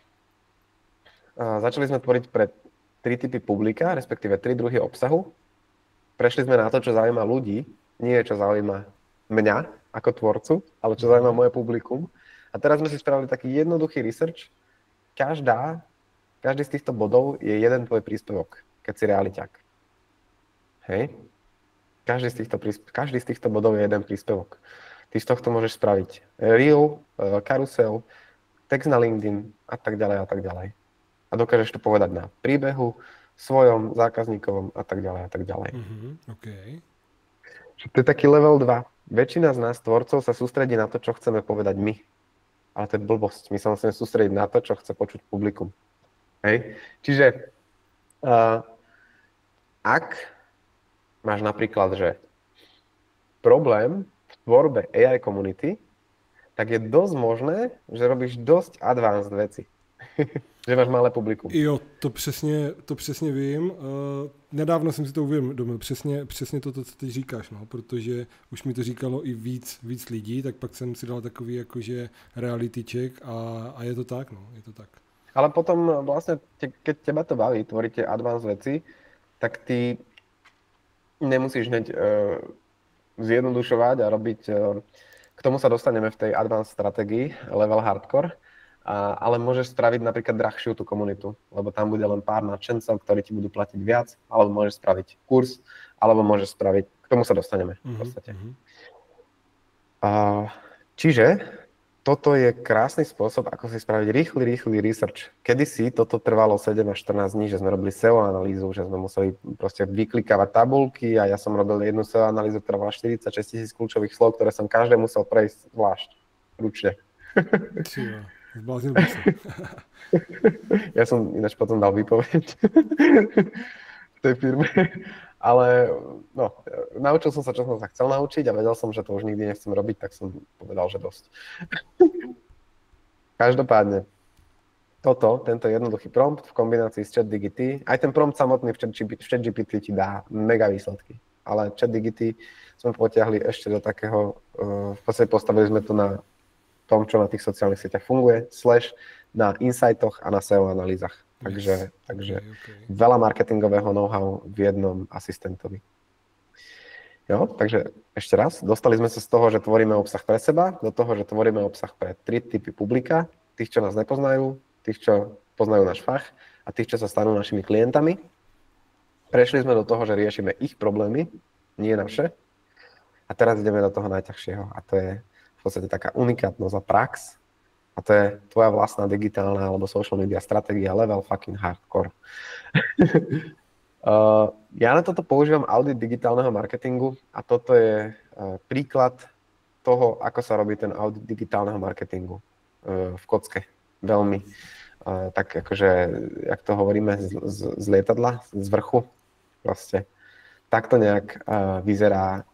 Začali sme tvoriť pre 3 typy publika, respektíve 3 druhy obsahu. Prešli sme na to, čo zaujíma ľudí, nie čo zaujíma mňa ako tvorcu, ale čo zaujíma moje publikum. A teraz sme si spravili taký jednoduchý research. Každý z týchto bodov je jeden tvoj príspevok, keď si realiťak. Hej? Každý z týchto bodov je jeden príspevok. Ty z tohto môžeš spraviť reel, karusel, text na LinkedIn a tak ďalej a tak ďalej. A dokážeš to povedať na príbehu, svojom, zákazníkovom a tak ďalej a tak ďalej. Mm-hmm, okay. To je taký level 2. Väčšina z nás, tvorcov, sa sústredí na to, čo chceme povedať my. Ale to je blbosť. My sa musíme sústrediť na to, čo chce počuť publikum. Hej? Čiže ak máš napríklad, že problém v tvorbe AI komunity, tak je dosť možné, že robíš dosť advanced veci. Že máš malé publikum. Jo, to přesně vím. Nedávno jsem si to uvědomil. Přesně to, co ty říkáš, no, protože už mi to říkalo i víc lidí, tak pak jsem si dal takový jakože reality check a je to tak, no, je to tak. Ale potom vlastne, keď teba to baví, tvoríte advanced veci, tak ty nemusíš hneď zjednodušovať a robiť, k tomu sa dostaneme v tej advanced stratégii, level hardcore, ale môžeš spraviť napríklad drahšiu tú komunitu, lebo tam bude len pár nadšencov, ktorí ti budú platiť viac, alebo môžeš spraviť kurz, alebo môžeš spraviť, k tomu sa dostaneme v podstate. Čiže toto je krásny spôsob, ako si spraviť rýchly research. Kedysi toto trvalo 7 až 14 dní, že sme robili SEO analýzu, že sme museli proste vyklikávať tabulky a ja som robil jednu SEO analýzu, ktorá bola 46 000 kľúčových slov, ktoré som každé musel prejsť zvlášť, ručne. Ja som ináč potom dal výpoveď v tej firme, ale no, naučil som sa, čo som sa chcel naučiť a vedel som, že to už nikdy nechcem robiť, tak som povedal, že dosť. Každopádne, tento jednoduchý prompt v kombinácii s ChatGPT, aj ten prompt samotný v ChatGPT ti dá mega výsledky, ale ChatGPT sme potiahli ešte do takého, v podstate postavili sme to na tom, čo na tých sociálnych sieťach funguje, / na insightoch a na SEO analýzach. Takže Okay. veľa marketingového know-how v jednom asistentovi. Jo, takže ešte raz, dostali sme sa z toho, že tvoríme obsah pre seba, do toho, že tvoríme obsah pre 3 typy publika, tých, čo nás nepoznajú, tých, čo poznajú náš fach a tých, čo sa stanú našimi klientami. Prešli sme do toho, že riešime ich problémy, nie naše. A teraz ideme do toho najťažšieho a to je v podstate taká unikátnosť a prax a to je tvoja vlastná digitálna alebo social media stratégia level fucking hardcore. Ja na toto používam audit digitálneho marketingu a toto je príklad toho, ako sa robí ten audit digitálneho marketingu v kocke. Veľmi tak akože, jak to hovoríme, z lietadla, z vrchu. Proste takto nejak vyzerá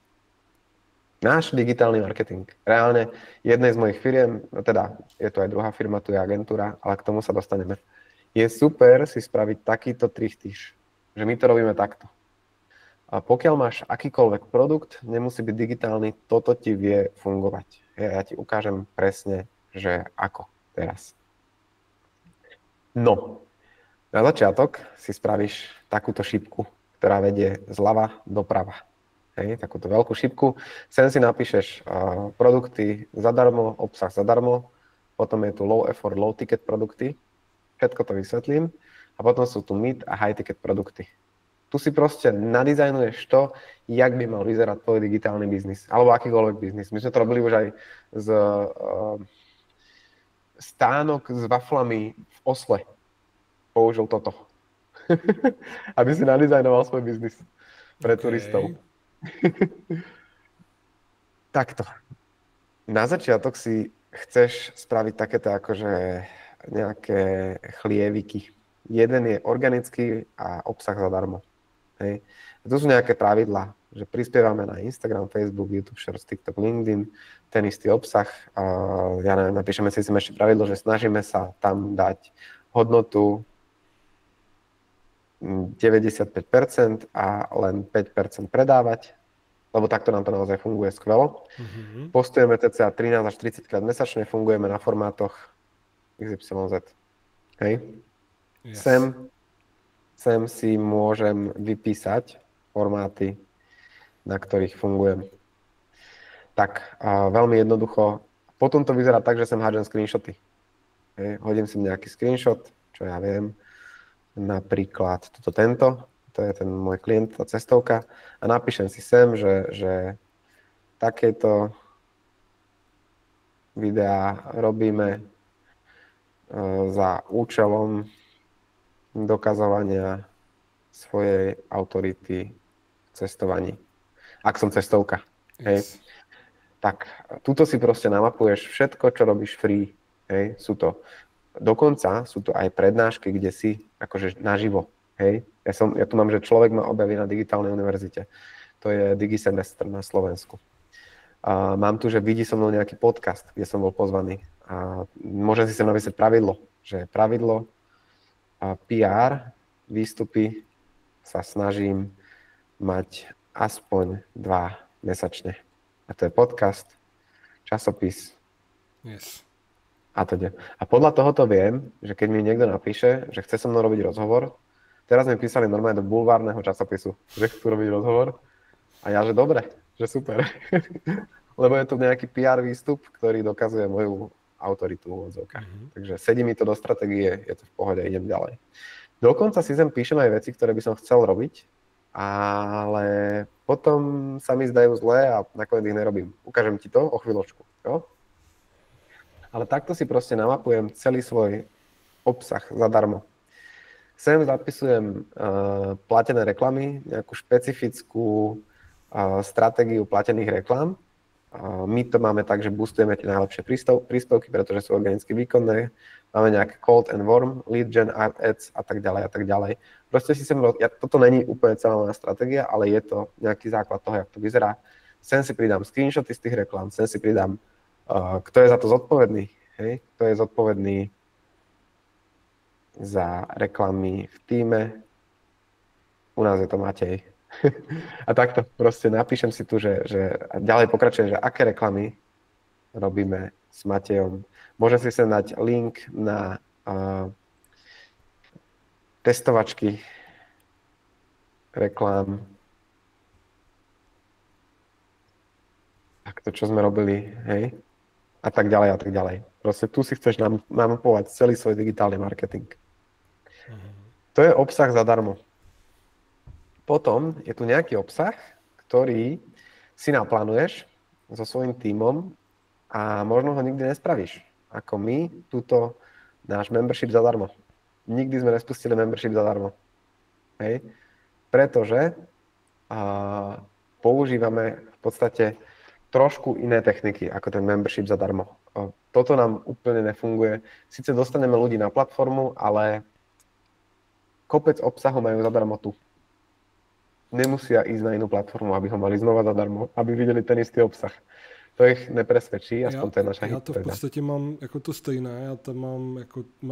náš digitálny marketing. Reálne jednej z mojich firiem, no teda je to aj druhá firma, tu je agentúra, ale k tomu sa dostaneme. Je super si spraviť takýto trichtyš, že my to robíme takto. A pokiaľ máš akýkoľvek produkt, nemusí byť digitálny, toto ti vie fungovať. Ja ti ukážem presne, že ako teraz. No, na začiatok si spravíš takúto šipku, ktorá vedie zľava doprava. Hej, takúto veľkú šipku. Sem si napíšeš produkty zadarmo, obsah zadarmo, potom je tu low effort, low ticket produkty, všetko to vysvetlím, a potom sú tu mid a high ticket produkty. Tu si proste nadizajnuješ to, jak by mal vyzerať tvoj digitálny biznis, alebo akýkoľvek biznis. My sme to robili už aj z stánok s waflami v Osle. Použil toto. Aby si nadizajnoval svoj biznis pre turistov. Takto. Na začiatok si chceš spraviť takéto akože nejaké chlieviky. Jeden je organický a obsah zadarmo. Hej. A tu sú nejaké pravidlá, že prispievame na Instagram, Facebook, YouTube, Shorts, TikTok, LinkedIn, ten istý obsah. Ja neviem, napíšeme si ešte pravidlo, že snažíme sa tam dať hodnotu 95% a len 5% predávať, lebo takto nám to naozaj funguje skvelo. Postujeme cca 13 až 30 krát mesačne, fungujeme na formátoch XYZ. Hej. Yes. Sem si môžem vypísať formáty, na ktorých fungujem. Tak, veľmi jednoducho. Potom to vyzerá tak, že sem hádžem screenshoty. Hej. Hodím si nejaký screenshot, čo ja viem, napríklad tento, to je ten môj klient, tá cestovka, a napíšem si sem, že takéto videá robíme za účelom dokazovania svojej autority v cestovaní. Ak som cestovka. Yes. Hej. Tak, tuto si proste namapuješ všetko, čo robíš free. Hej. Dokonca sú to aj prednášky, kde si akože naživo. Hej. Ja tu mám, že človek ma objaví na digitálnej univerzite. To je Digisemestr na Slovensku. Mám tu, že vidí so mnou nejaký podcast, kde som bol pozvaný. Môžem si sem napísať pravidlo, že pravidlo PR výstupy sa snažím mať aspoň 2 mesačne. A to je podcast, časopis. Yes. A teda. A podľa tohoto viem, že keď mi niekto napíše, že chce so mnou robiť rozhovor, teraz mi písali normálne do bulvárneho časopisu, že chcú robiť rozhovor. A ja, že dobre, že super. Lebo je to nejaký PR výstup, ktorý dokazuje moju autoritu v odzovkách. Takže sedí mi to do stratégie, je to v pohode, idem ďalej. Dokonca si sem píšem aj veci, ktoré by som chcel robiť, ale potom sa mi zdajú zlé a nakoniec ich nerobím. Ukážem ti to o chvíľočku. Jo? Ale takto si proste namapujem celý svoj obsah zadarmo. Sem zapisujem platené reklamy, nejakú špecifickú stratégiu platených reklam. My to máme tak, že boostujeme tie najlepšie príspevky, pretože sú organicky výkonné. Máme nejaké cold and warm, lead gen ads a tak ďalej a tak ďalej. Proste si toto není úplne celá moja stratégia, ale je to nejaký základ toho, jak to vyzerá. Sem si pridám screenshoty z tých reklám, sem si pridám, kto je za to zodpovedný, hej? Kto je zodpovedný za reklamy v týme. U nás je to Matej. A takto proste napíšem si tu, že ďalej pokračujem, že aké reklamy robíme s Matejom. Môžem si sem dať link na testovačky reklám. Takto, čo sme robili, hej? A tak ďalej, a tak ďalej. Proste tu si chceš namapovať celý svoj digitálny marketing. To je obsah zadarmo. Potom je tu nejaký obsah, ktorý si naplánuješ so svojím tímom a možno ho nikdy nespravíš. Ako my, túto náš membership zadarmo. Nikdy sme nespustili membership zadarmo. Hej? Pretože používame v podstate trošku iné techniky ako ten membership zadarmo. Toto nám úplne nefunguje. Sice dostaneme ľudí na platformu, ale kopec obsahu majú zadarmo tu. Nemusia ísť na inú platformu, aby ho mali znova zadarmo, aby videli ten istý obsah. To ich nepresvedčí, aspoň to je naša hypotéza. Já to v podstatě mám jako to stejné, já tam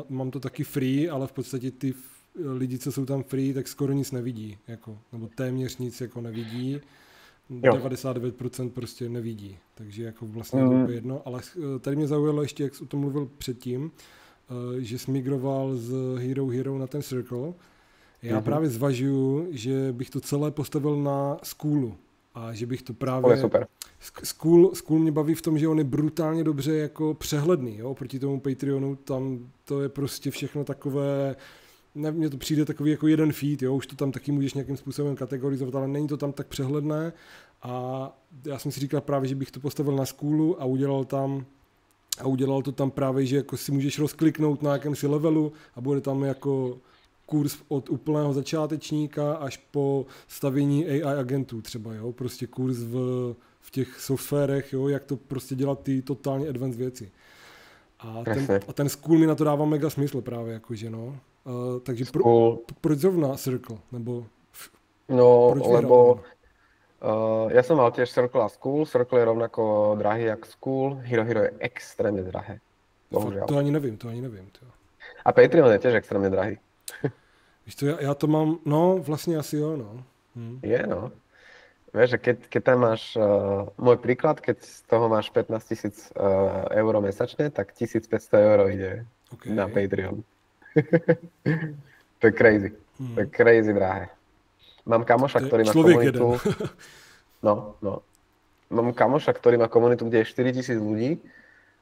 mám to taky free, ale v podstatě ty lidi, co jsou tam free, tak skoro nic nevidí, jako, nebo téměř nic jako nevidí. 99% prostě nevidí, takže jako vlastně to je jedno, ale tady mě zaujalo ještě, jak jsi o tom mluvil předtím, že jsi migroval z Hero na ten Circle. Já právě zvažuju, že bych to celé postavil na Schoolu a že bych to právě... Super. School mě baví v tom, že on je brutálně dobře jako přehledný, jo, proti tomu Patreonu, tam to je prostě všechno takové... Mně to přijde takový jako jeden feed, jo, už to tam taky můžeš nějakým způsobem kategorizovat, ale není to tam tak přehledné a já jsem si říkal právě, že bych to postavil na Schoolu a udělal to tam právě, že jako si můžeš rozkliknout na jakémsi levelu a bude tam jako kurz od úplného začátečníka až po stavění AI agentů třeba, jo, prostě kurz v těch softwarech, jo, jak to prostě dělat ty totálně advanced věci. A ten School mi na to dává mega smysl právě, jakože no. Takže proč zrovna Circle? Nebo lebo ja som mal tiež Circle a School. Circle je rovnako drahý jak School. Hero je extrémne drahé. Bohužiaľ. To ani nevím. To. A Patreon je tiež extrémne drahý. Víš to, ja to mám, no vlastne asi jo, no. Je, no. Vieš, že keď tam máš, môj príklad, keď z toho máš 15 000 eur mesačne, tak 1500 eur ide na Patreon. To je crazy. To je crazy drahé. Mám kamoša, ktorý má komunitu... No. Mám kamoša, ktorý má komunitu, kde je 4000 ľudí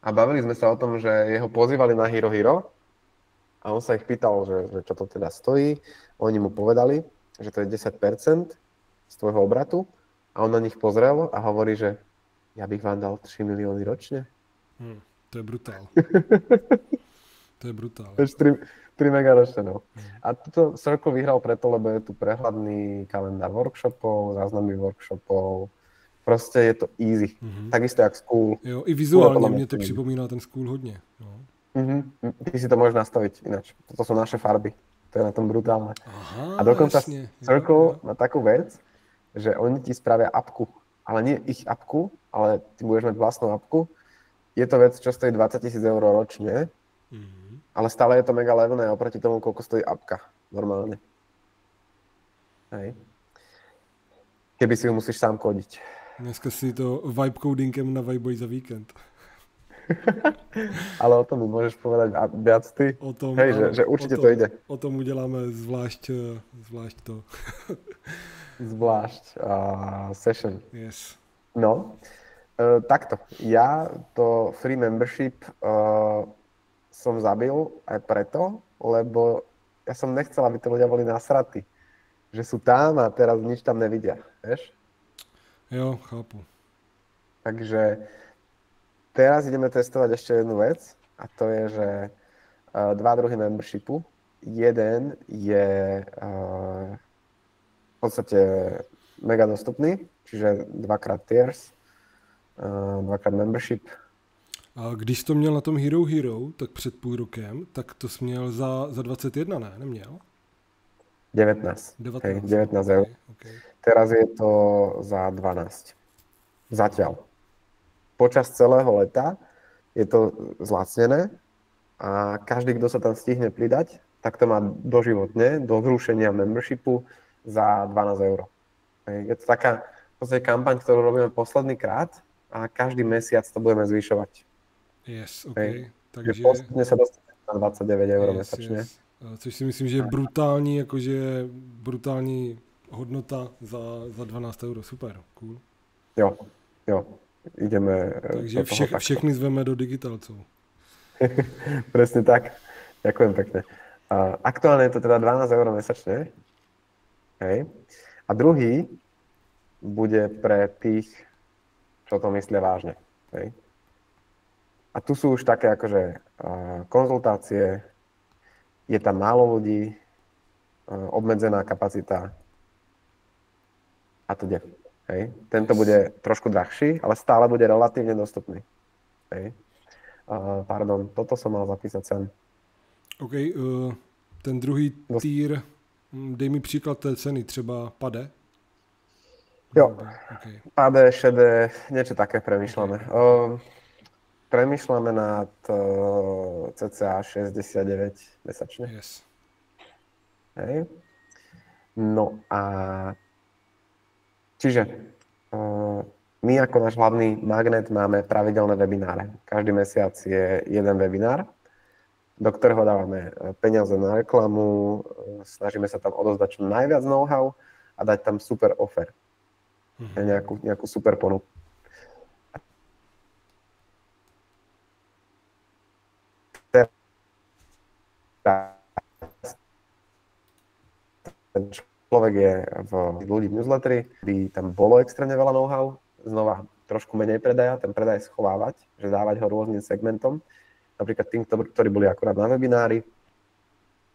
a bavili sme sa o tom, že jeho pozývali na Hero a on sa ich pýtal, že čo to teda stojí. Oni mu povedali, že to je 10% z tvojho obratu a on na nich pozrel a hovorí, že ja bych vám dal 3 milióny ročne. To je brutál. To je brutál. 3 mega ročne, no. A toto Circle vyhral preto, lebo je tu prehľadný kalendár workshopov, záznamy workshopov. Proste je to easy. Takisto jak School. Jo, i vizuálně mě to připomíná ten School hodně. No. Ty si to môžeš nastaviť ináč. Toto sú naše farby. To je na tom brutálne. Aha, a dokonca jasne. Circle má takú vec, že oni ti spravia apku. Ale nie ich apku, ale ty budeš mať vlastnú apku. Je to vec, čo stojí 20 000 eur ročne. Ale stále je to mega levné oproti tomu, koľko stojí apka normálne. Hej. Keby si ju musíš sám kodiť. Dneska si to vibe codingem na Viboj za víkend. Ale o tom mi môžeš povedať viac ty. O tom, hej, že určite to ide. O tom uděláme zvlášť to. Zvlášť session. Yes. No, takto. Ja to free membership som zabil aj preto, lebo ja som nechcel, aby tí ľudia boli nasratí. Že sú tam a teraz nič tam nevidia, vieš? Jo, chápu. Takže teraz ideme testovať ešte jednu vec a to je, že dva druhy membershipu. Jeden je v podstate mega dostupný, čiže dvakrát tiers, dvakrát membership. A když jsi to měl na tom Hero, tak před půl rokem, tak to jsi měl za 21, ne? Neměl? 19. 19 eur. Okay. Teraz je to za 12. Zatiaľ. Počas celého leta je to zlacnené a každý, kto sa tam stihne pridať, tak to má doživotne, do zrušenia membershipu za 12 €. Je to taká v podstate kampaň, ktorú robíme posledný krát a každý mesiac to budeme zvyšovať. Yes, OK. Takže postupne sa dostane na 29 € mesačně. Yes. Což si myslím, že je brutální, jakože brutální hodnota za 12 €. Super, cool. Jo, ideme. Takže všechny zveme do Digitalcov. Presne tak. Ďakujem pekne. Aktuálne je to teda 12 € mesačne. Hej. A druhý bude pre tých, čo to myslia vážne. Hej. A tu sú už také akože konzultácie, je tam málo ľudí, obmedzená kapacita a to ide. Hej. Tento bude trošku drahší, ale stále bude relatívne dostupný. Hej. Pardon, toto som mal zapísať sem. OK, ten druhý tier, dej mi příklad té ceny, třeba Pade. Jo, okay. Pade, šedé, niečo také premýšľame. Okay. Premýšľame nad cca 69 mesačne. Yes. Hej. No a čiže my ako náš hlavný magnet máme pravidelné webináre. Každý mesiac je jeden webinár, do ktorého dávame peniaze na reklamu, snažíme sa tam odozdať čo najviac know-how a dať tam super offer. Nejakú super ponuku. Ten človek je v ľudí v newsletteri, by tam bolo extrémne veľa know-how, znova trošku menej predaja, ten predaj schovávať, že dávať ho rôznym segmentom, napríklad tým, ktorí boli akurát na webinári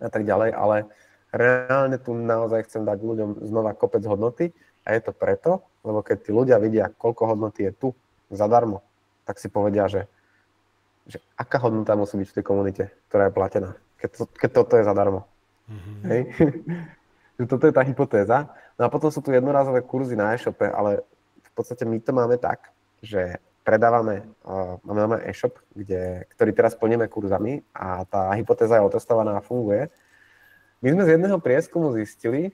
a tak ďalej, ale reálne tu naozaj chcem dať ľuďom znova kopec hodnoty a je to preto, lebo keď tí ľudia vidia, koľko hodnoty je tu zadarmo, tak si povedia, že aká hodnota musí byť v tej komunite, ktorá je platená, keď toto je zadarmo. Hej? Že toto je tá hypotéza. No a potom sú tu jednorázové kurzy na e-shope, ale v podstate my to máme tak, že máme e-shop, ktorý teraz plníme kurzami a tá hypotéza je otestovaná a funguje. My sme z jedného prieskumu zistili,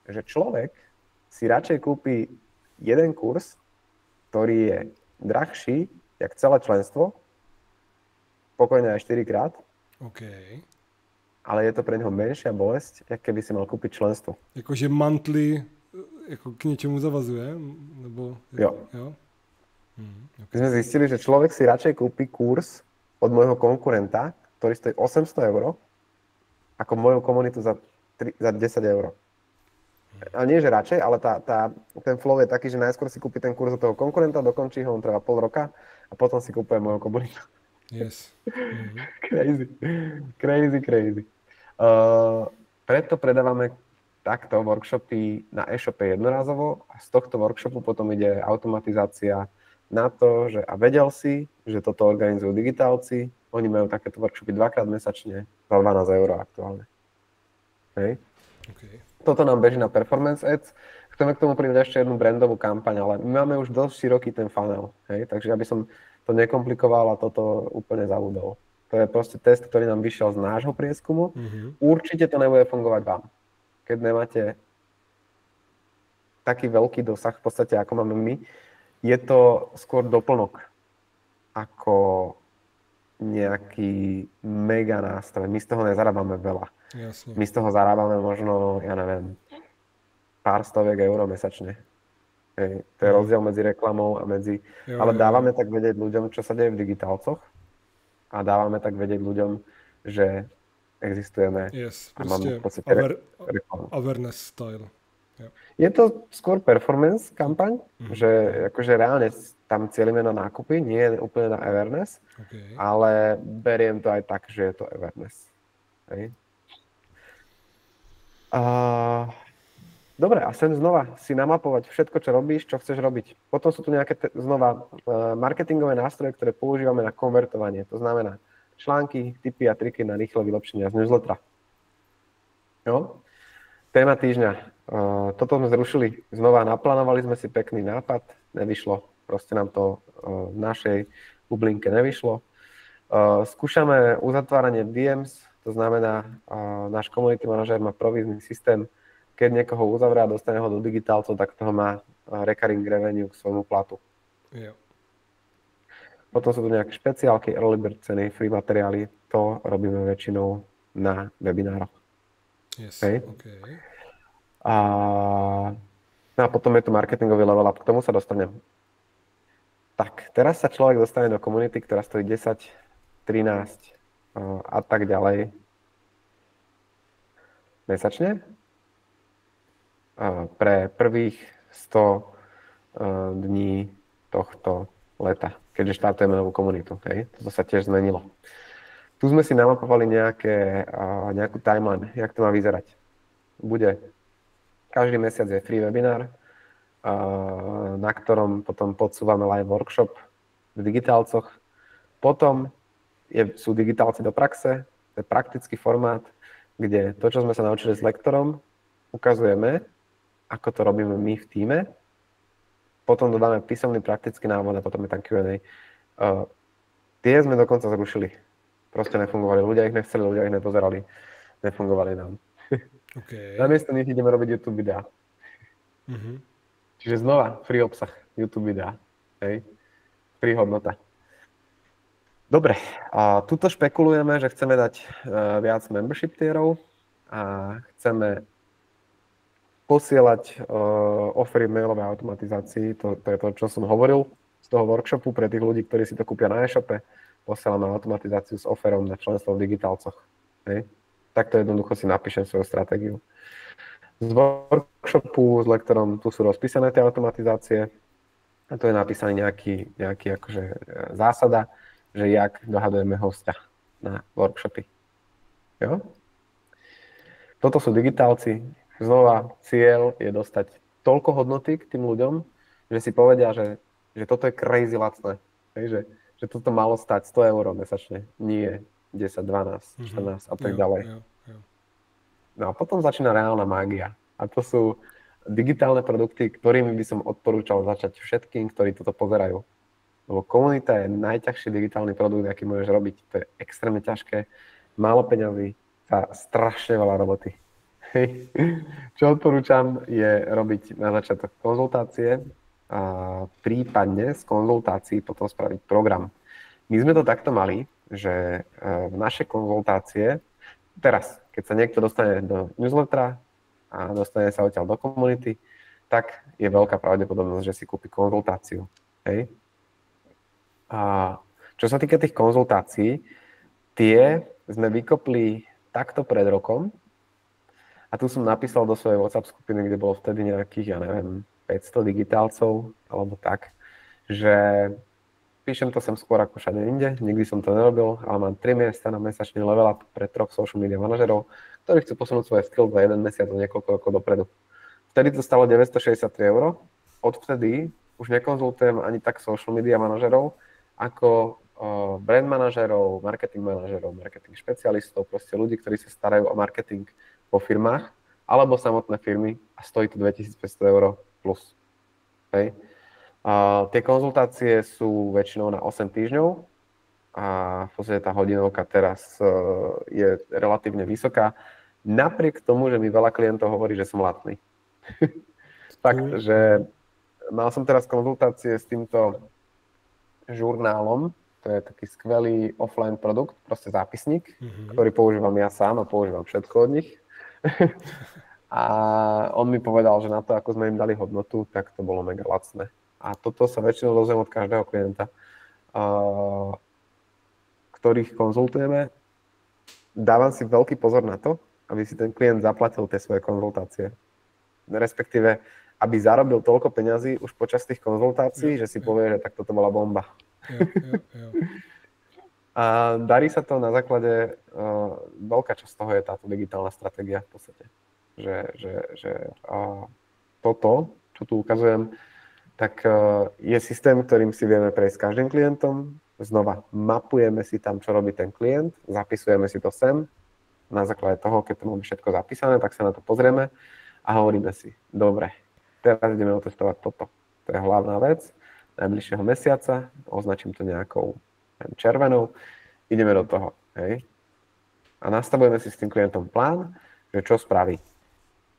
že človek si radšej kúpi jeden kurz, ktorý je drahší, jak celé členstvo, pokojne aj 4-krát. Okay. Ale je to pre neho menšia bolesť, jak keby si mal kúpiť členstvo. Jakože monthly jako k niečomu zavazuje? Nebo, jo. Okay. My sme zistili, že človek si radšej kúpi kurz od môjho konkurenta, ktorý stojí 800 €, ako moju komunitu za 10 €. A nie, že radšej, ale ten flow je taký, že najskôr si kúpi ten kurz od toho konkurenta, dokončí ho, on trvá pol roka a potom si kúpuje moju komunitu. Yes. Crazy. Preto predávame takto workshopy na e-shope jednorazovo a z tohto workshopu potom ide automatizácia na to, že a vedel si, že toto organizujú digitálci, oni majú takéto workshopy 2-krát mesačne za 12 € aktuálne. Hej. Okay. Toto nám beží na Performance Ads. Chceme k tomu pridať ešte jednu brandovú kampaň, ale my máme už dosť široký ten funnel, hej, takže aby som to nekomplikoval a toto úplne zabudol. To je proste test, ktorý nám vyšiel z nášho prieskumu. Určite to nebude fungovať vám. Keď nemáte taký veľký dosah v podstate, ako máme my, je to skôr doplnok ako nejaký mega nástroj. My z toho nezarábame veľa. Jasne. My z toho zarábame možno, ja neviem, pár stoviek € mesačne. Hej. To je rozdiel medzi reklamou a medzi... Ale dávame tak vedieť ľuďom, čo sa deje v digitálcoch a dávame tak vedieť ľuďom, že existujeme. Yes, a máme v podstate reklamu. Awareness style. Yep. Je to skôr performance kampaň, že akože reálne tam cieľime na nákupy, nie je úplne na awareness, ale beriem to aj tak, že je to awareness. Hej. Dobre, a sem znova si namapovať všetko, čo robíš, čo chceš robiť. Potom sú tu nejaké znova marketingové nástroje, ktoré používame na konvertovanie. To znamená články, tipy a triky na rýchle vylepšenia z newslettera. Jo? Téma týždňa. Toto sme zrušili znova, naplánovali sme si pekný nápad, nevyšlo. Proste nám to v našej bublinke nevyšlo. Skúšame uzatváranie DMs, to To znamená, náš community manažer má provízny systém, keď niekoho uzavrie a dostane ho do digitálcov, tak toho má recurring revenue k svojmu platu. Jo. Potom sú tu nejaké špeciálky, early bird ceny, free materiály, to robíme väčšinou na webinároch. Yes, Hej. okay. No a potom je tu marketingový level up, k tomu sa dostanem. Tak, teraz sa človek dostane do komunity, ktorá stojí 10, 13 a tak ďalej mesačne. Pre prvých 100 dní tohto leta, keďže štartujeme novú komunitu. Hej? Toto sa tiež zmenilo. Tu sme si namapovali nejakú timeline, jak to má vyzerať. Bude každý mesiac je free webinár, na ktorom potom podsúvame live workshop v digitálcoch. Potom sú digitálci do praxe, to je praktický formát, kde to, čo sme sa naučili s lektorom, ukazujeme, ako to robíme my v tíme. Potom dodáme písomný praktický návod a potom je tam Q&A. Tie sme dokonca zrušili. Proste nefungovali. Ľudia ich nechceli, ľudia ich nepozerali. Nefungovali nám. Okay. Namiesto nich ideme robiť YouTube videá. Mm-hmm. Čiže znova free obsah, YouTube videá. Hej. Free hodnota. Dobre, a tuto špekulujeme, že chceme dať viac membership tierov a chceme posielať offery mailovej automatizácii. To je to, čo som hovoril z toho workshopu pre tých ľudí, ktorí si to kúpia na e-shope. Posielame automatizáciu s offerom na členstvo v digitálcoch. Hej. Takto jednoducho si napíšem svoju stratégiu. Z workshopu s lektorom tu sú rozpísané tie automatizácie a tu je napísaný nejaký akože zásada, že jak dohadujeme hostia na workshopy. Jo? Toto sú digitálci. Znova cieľ je dostať toľko hodnoty k tým ľuďom, že si povedia, že toto je crazy lacné. Hej, že toto malo stať 100 eur mesačne. Nie 10, 12, 14 a tak ďalej. No a potom začína reálna mágia. A to sú digitálne produkty, ktorými by som odporúčal začať všetkým, ktorí toto pozerajú. Lebo komunita je najťažší digitálny produkt, aký môžeš robiť. To je extrémne ťažké, málo peňazí a strašne veľa roboty. Čo odporúčam je robiť na začiatok konzultácie a prípadne z konzultácií potom spraviť program. My sme to takto mali, že v naše konzultácie, teraz, keď sa niekto dostane do newslettera a dostane sa odtiaľ do komunity, tak je veľká pravdepodobnosť, že si kúpi konzultáciu. Hej? A čo sa týka tých konzultácií, tie sme vykopli takto pred rokom a tu som napísal do svojej WhatsApp skupiny, kde bolo vtedy nejakých, 500 digitálcov alebo tak, že píšem to sem skôr ako všade inde, nikdy som to nerobil, ale mám 3 miesta na mesačný level up pre 3 social media manažerov, ktorí chcú posunúť svoje skills za 1 mesiac a niekoľko rokov dopredu. Vtedy to stalo 963 €, odvtedy už nekonzultujem ani tak social media manažerov, ako brand manažerov, marketing špecialistov, proste ľudí, ktorí sa starajú o marketing vo firmách, alebo samotné firmy a stojí to 2500 € plus. Hej. Tie konzultácie sú väčšinou na 8 týždňov a v podstate tá hodinovka teraz je relatívne vysoká. Napriek tomu, že mi veľa klientov hovorí, že som lacný. Fakt, že mal som teraz konzultácie s týmto žurnálom, to je taký skvelý offline produkt, proste zápisník, ktorý používam ja sám a používam všetko od nich. A on mi povedal, že na to, ako sme im dali hodnotu, tak to bolo mega lacné. A toto sa väčšinou dozviem od každého klienta, ktorých konzultujeme. Dávam si veľký pozor na to, aby si ten klient zaplatil tie svoje konzultácie. Respektíve, aby zarobil toľko peňazí už počas tých konzultácií, že si povie, že tak toto bola bomba. Jo. A darí sa to na základe, veľká časť toho je táto digitálna stratégia v podstate. Že toto, čo tu ukazujem, tak je systém, ktorým si vieme prejsť s každým klientom. Znova mapujeme si tam, čo robí ten klient, zapisujeme si to sem. Na základe toho, keď to máme všetko zapísané, tak sa na to pozrieme a hovoríme si, dobre, teraz ideme otestovať toto. To je hlavná vec najbližšieho mesiaca, označím to nejakou červenou, ideme do toho. Hej. a nastavujeme si s tým klientom plán, že čo spraví.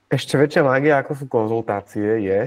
Ešte väčšia mágia, ako sú konzultácie, je,